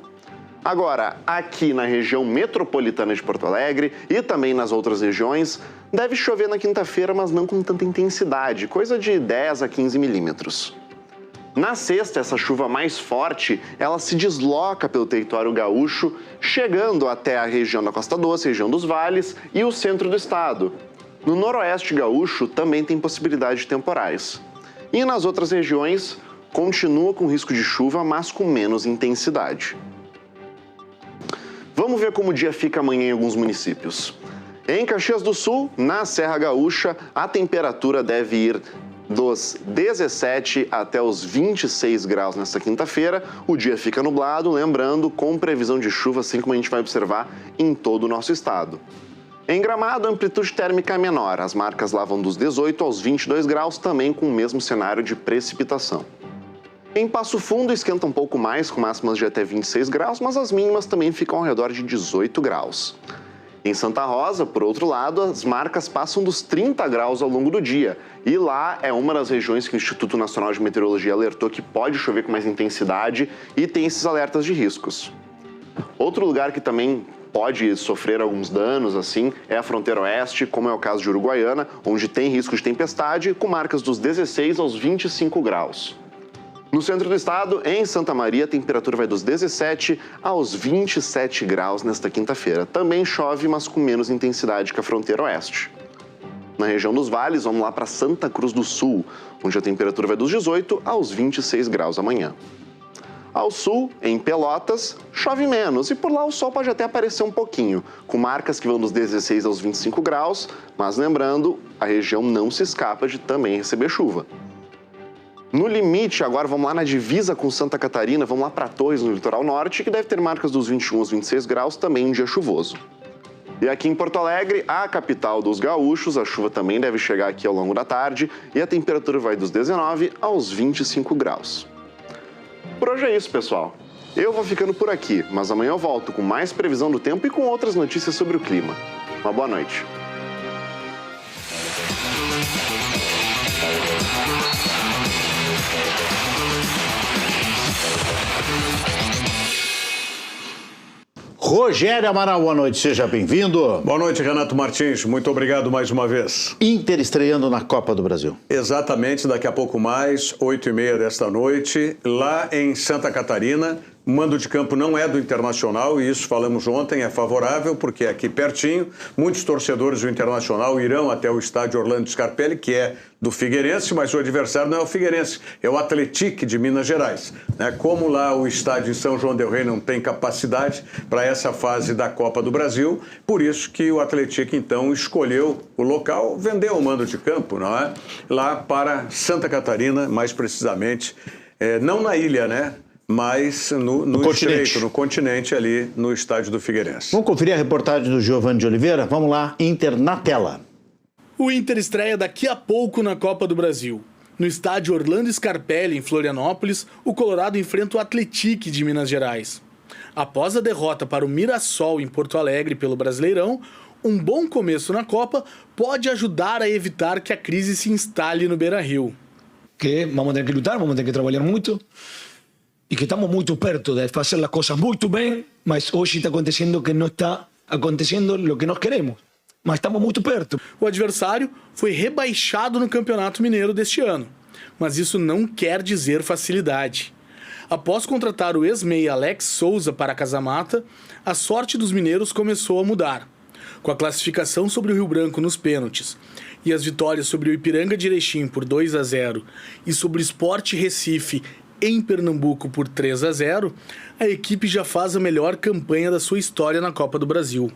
S12: Agora, aqui na região metropolitana de Porto Alegre e também nas outras regiões, deve chover na quinta-feira, mas não com tanta intensidade, coisa de 10 a 15 milímetros. Na sexta, essa chuva mais forte, ela se desloca pelo território gaúcho, chegando até a região da Costa Doce, região dos vales e o centro do estado. No noroeste gaúcho também tem possibilidade de temporais. E nas outras regiões, continua com risco de chuva, mas com menos intensidade. Vamos ver como o dia fica amanhã em alguns municípios. Em Caxias do Sul, na Serra Gaúcha, a temperatura deve ir dos 17 até os 26 graus nesta quinta-feira. O dia fica nublado, lembrando, com previsão de chuva, assim como a gente vai observar em todo o nosso estado. Em Gramado, a amplitude térmica é menor. As marcas lá vão dos 18 aos 22 graus, também com o mesmo cenário de precipitação. Em Passo Fundo, esquenta um pouco mais, com máximas de até 26 graus, mas as mínimas também ficam ao redor de 18 graus. Em Santa Rosa, por outro lado, as marcas passam dos 30 graus ao longo do dia. E lá é uma das regiões que o Instituto Nacional de Meteorologia alertou que pode chover com mais intensidade e tem esses alertas de riscos. Outro lugar que também pode sofrer alguns danos, assim, é a fronteira oeste, como é o caso de Uruguaiana, onde tem risco de tempestade, com marcas dos 16 aos 25 graus. No centro do estado, em Santa Maria, a temperatura vai dos 17 aos 27 graus nesta quinta-feira. Também chove, mas com menos intensidade que a fronteira oeste. Na região dos vales, vamos lá para Santa Cruz do Sul, onde a temperatura vai dos 18 aos 26 graus amanhã. Ao sul, em Pelotas, chove menos e por lá o sol pode até aparecer um pouquinho, com marcas que vão dos 16 aos 25 graus, mas lembrando, a região não se escapa de também receber chuva. No limite, agora vamos lá na divisa com Santa Catarina, vamos lá para Torres, no litoral norte, que deve ter marcas dos 21 aos 26 graus, também um dia chuvoso. E aqui em Porto Alegre, a capital dos gaúchos, a chuva também deve chegar aqui ao longo da tarde e a temperatura vai dos 19 aos 25 graus. Por hoje é isso, pessoal. Eu vou ficando por aqui, mas amanhã eu volto com mais previsão do tempo e com outras notícias sobre o clima. Uma boa noite.
S13: We'll be right back.
S3: Rogério Amaral, boa noite, seja bem-vindo.
S13: Boa noite, Renato Martins, muito obrigado mais uma vez.
S3: Inter estreando na Copa do Brasil.
S13: Exatamente, daqui a pouco mais, 8h30 desta noite, lá em Santa Catarina. O mando de campo não é do Internacional, e isso falamos ontem, é favorável, porque é aqui pertinho. Muitos torcedores do Internacional irão até o estádio Orlando Scarpelli, que é do Figueirense, mas o adversário não é o Figueirense, é o Atlético de Minas Gerais. Como lá o estádio em São João del Rei não tem capacidade para essa fase da Copa do Brasil, por isso que o Atlético, então, escolheu o local, vendeu o mando de campo, não é? Lá para Santa Catarina, mais precisamente, não na ilha, né? Mas no estreito, no continente, ali no estádio do Figueirense.
S3: Vamos conferir a reportagem do Giovanni de Oliveira? Vamos lá, Inter na tela.
S14: O Inter estreia daqui a pouco na Copa do Brasil. No estádio Orlando Scarpelli, em Florianópolis, o Colorado enfrenta o Atlético de Minas Gerais. Após a derrota para o Mirassol em Porto Alegre pelo Brasileirão, um bom começo na Copa pode ajudar a evitar que a crise se instale no Beira-Rio.
S15: Que vamos ter que lutar, vamos ter que trabalhar muito. E que estamos muito perto de fazer as coisas muito bem, mas hoje está acontecendo que não está acontecendo o que nós queremos. Mas estamos muito perto.
S14: O adversário foi rebaixado no Campeonato Mineiro deste ano, mas isso não quer dizer facilidade. Após contratar o ex-meia Alex Souza para a Casa Mata, a sorte dos mineiros começou a mudar. Com a classificação sobre o Rio Branco nos pênaltis e as vitórias sobre o Ipiranga de Erechim por 2-0 e sobre o Sport Recife em Pernambuco por 3-0, a equipe já faz a melhor campanha da sua história na Copa do Brasil.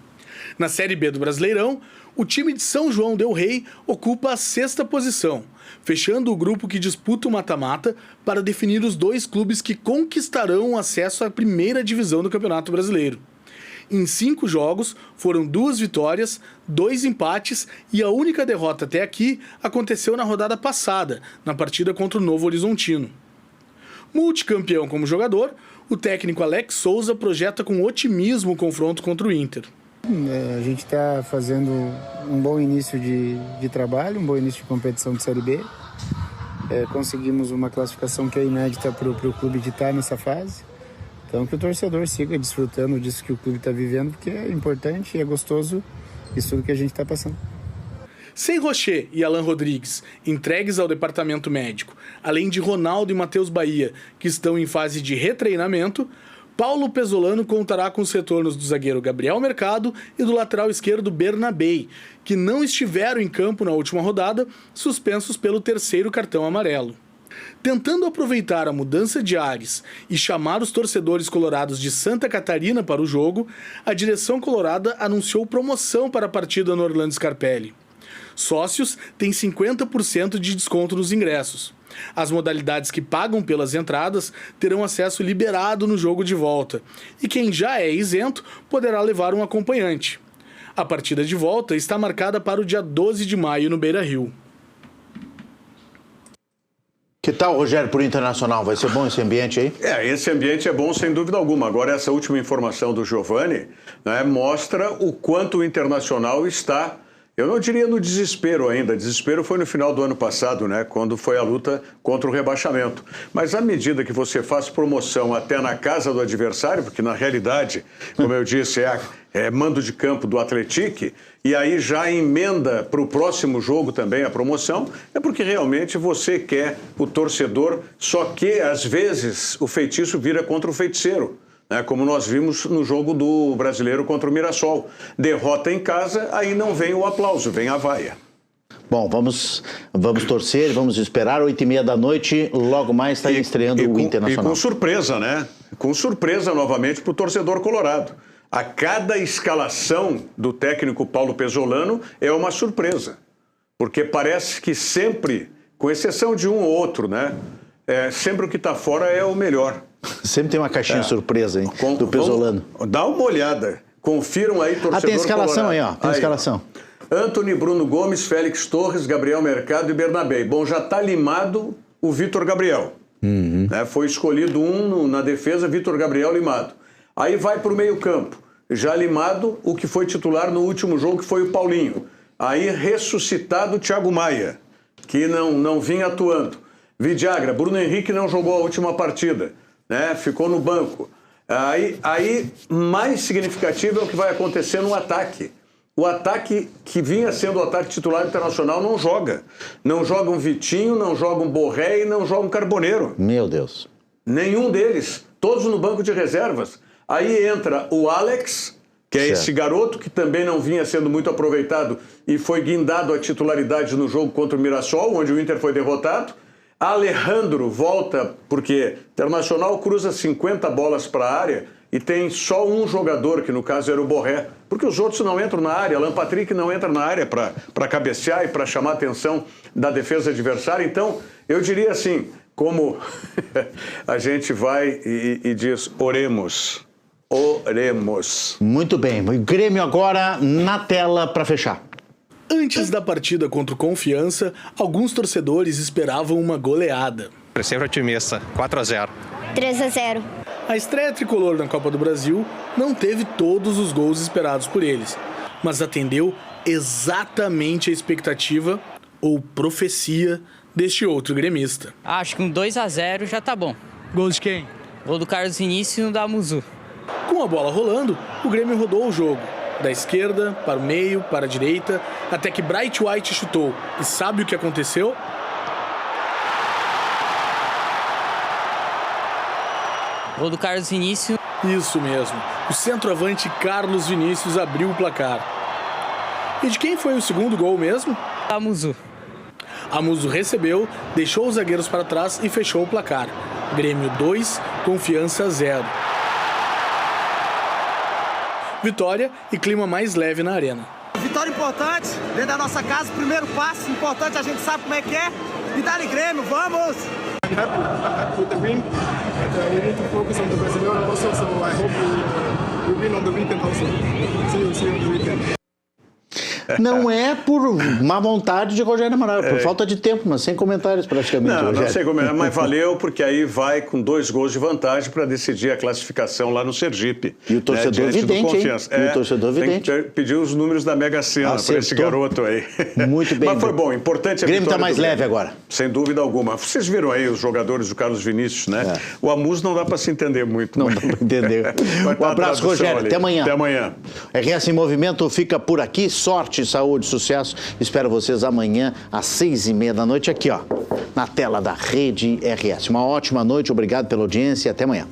S14: Na Série B do Brasileirão, o time de São João del Rei ocupa a 6ª posição, fechando o grupo que disputa o mata-mata para definir os 2 clubes que conquistarão o acesso à primeira divisão do Campeonato Brasileiro. Em 5 jogos, foram 2 vitórias, 2 empates e a única derrota até aqui aconteceu na rodada passada, na partida contra o Novo Horizontino. Multicampeão como jogador, o técnico Alex Souza projeta com otimismo o confronto contra o Inter.
S16: A gente está fazendo um bom início de trabalho, um bom início de competição de Série B. Conseguimos uma classificação que é inédita para o clube de estar nessa fase. Então que o torcedor siga desfrutando disso que o clube está vivendo, porque é importante e é gostoso isso tudo que a gente está passando.
S14: Sem Rocher e Alan Rodrigues, entregues ao departamento médico, além de Ronaldo e Matheus Bahia, que estão em fase de retreinamento, Paulo Pesolano contará com os retornos do zagueiro Gabriel Mercado e do lateral esquerdo Bernabei, que não estiveram em campo na última rodada, suspensos pelo 3º cartão amarelo. Tentando aproveitar a mudança de ares e chamar os torcedores colorados de Santa Catarina para o jogo, a direção colorada anunciou promoção para a partida no Orlando Scarpelli. Sócios têm 50% de desconto nos ingressos. As modalidades que pagam pelas entradas terão acesso liberado no jogo de volta. E quem já é isento poderá levar um acompanhante. A partida de volta está marcada para o dia 12 de maio no Beira-Rio.
S3: Que tal, Rogério, por Internacional? Vai ser bom esse ambiente aí?
S13: Esse ambiente é bom sem dúvida alguma. Agora, essa última informação do Giovanni, né, mostra o quanto o Internacional está... Eu não diria no desespero ainda. Desespero foi no final do ano passado, né? Quando foi a luta contra o rebaixamento. Mas à medida que você faz promoção até na casa do adversário, porque na realidade, como eu disse, é mando de campo do Atlético, e aí já emenda para o próximo jogo também a promoção, é porque realmente você quer o torcedor, só que às vezes o feitiço vira contra o feiticeiro. Como nós vimos no jogo do Brasileiro contra o Mirassol. Derrota em casa, aí não vem o aplauso, vem a vaia.
S3: Bom, vamos torcer, vamos esperar, 8h30 da noite, logo mais está estreando o Internacional.
S13: E com surpresa, né? Com surpresa novamente para o torcedor colorado. A cada escalação do técnico Paulo Pesolano é uma surpresa. Porque parece que sempre, com exceção de um ou outro, né? Sempre o que está fora é o melhor.
S3: Sempre tem uma caixinha surpresa, hein, do Pesolano.
S13: Dá uma olhada. Confiram aí, torcedor colorado.
S3: Tem a escalação colorado. Aí, ó. Tem a escalação.
S13: Antony, Bruno Gomes, Félix Torres, Gabriel Mercado e Bernabei. Bom, já está limado o Vitor Gabriel. Foi escolhido na defesa, Vitor Gabriel limado. Aí vai para o meio-campo. Já limado o que foi titular no último jogo, que foi o Paulinho. Aí ressuscitado o Thiago Maia, que não vinha atuando. Vidiagra, Bruno Henrique não jogou a última partida, né? Ficou no banco. Aí mais significativo é o que vai acontecer no ataque. O ataque que vinha sendo o ataque titular internacional não joga. Não joga um Vitinho, não joga um Borré e não joga um Carboneiro.
S3: Meu Deus.
S13: Nenhum deles. Todos no banco de reservas. Aí entra o Alex, que é esse garoto que também não vinha sendo muito aproveitado e foi guindado à titularidade no jogo contra o Mirassol, onde o Inter foi derrotado. Alejandro volta porque o Internacional cruza 50 bolas para a área e tem só um jogador, que no caso era o Borré, porque os outros não entram na área. Alan Patrick não entra na área para cabecear e para chamar a atenção da defesa adversária. Então, eu diria assim, como a gente vai e diz, oremos. Oremos.
S3: Muito bem. O Grêmio agora na tela para fechar.
S14: Antes da partida contra o Confiança, alguns torcedores esperavam uma goleada.
S17: Sempre otimista, 4-0.
S18: 3-0.
S14: A estreia tricolor na Copa do Brasil não teve todos os gols esperados por eles, mas atendeu exatamente a expectativa ou profecia deste outro gremista.
S19: Acho que um 2-0 já tá bom.
S14: Gol de quem?
S19: Gol do Carlos Vinícius e no da Muzu.
S14: Com a bola rolando, o Grêmio rodou o jogo. Da esquerda, para o meio, para a direita, até que Bright White chutou. E sabe o que aconteceu?
S19: Gol do Carlos Vinícius.
S14: Isso mesmo. O centroavante Carlos Vinícius abriu o placar. E de quem foi o segundo gol mesmo?
S19: A Muzu.
S14: A Muzu recebeu, deixou os zagueiros para trás e fechou o placar. Grêmio 2, Confiança 0. Vitória e clima mais leve na arena.
S20: Vitória importante, dentro da nossa casa, primeiro passo importante, a gente sabe como é que é. E dá-lhe Grêmio, vamos!
S21: I'm happy with the win, but we need to focus on the Brazilian also, so I hope we win on the weekend also. See you on the weekend.
S3: Não é por má vontade de Rogério Amaral, por falta de tempo, mas sem comentários praticamente.
S13: Não sei como é, mas valeu porque aí vai com 2 gols de vantagem para decidir a classificação lá no Sergipe.
S3: E o torcedor vidente, hein?
S13: E o torcedor vidente. Tem que pedir os números da Mega Sena para esse garoto aí.
S3: Muito bem.
S13: Mas foi bom, importante a
S3: Grêmio
S13: vitória.
S3: Está mais leve agora.
S13: Sem dúvida alguma. Vocês viram aí os jogadores do Carlos Vinícius, né? O Amus não dá para se entender muito.
S3: Não dá para entender. Um abraço, Rogério. Até amanhã.
S13: Até amanhã.
S3: RS em Movimento fica por aqui. Sorte, saúde, sucesso. Espero vocês amanhã às 6h30 da noite aqui, ó, na tela da Rede RS. Uma ótima noite, obrigado pela audiência e até amanhã.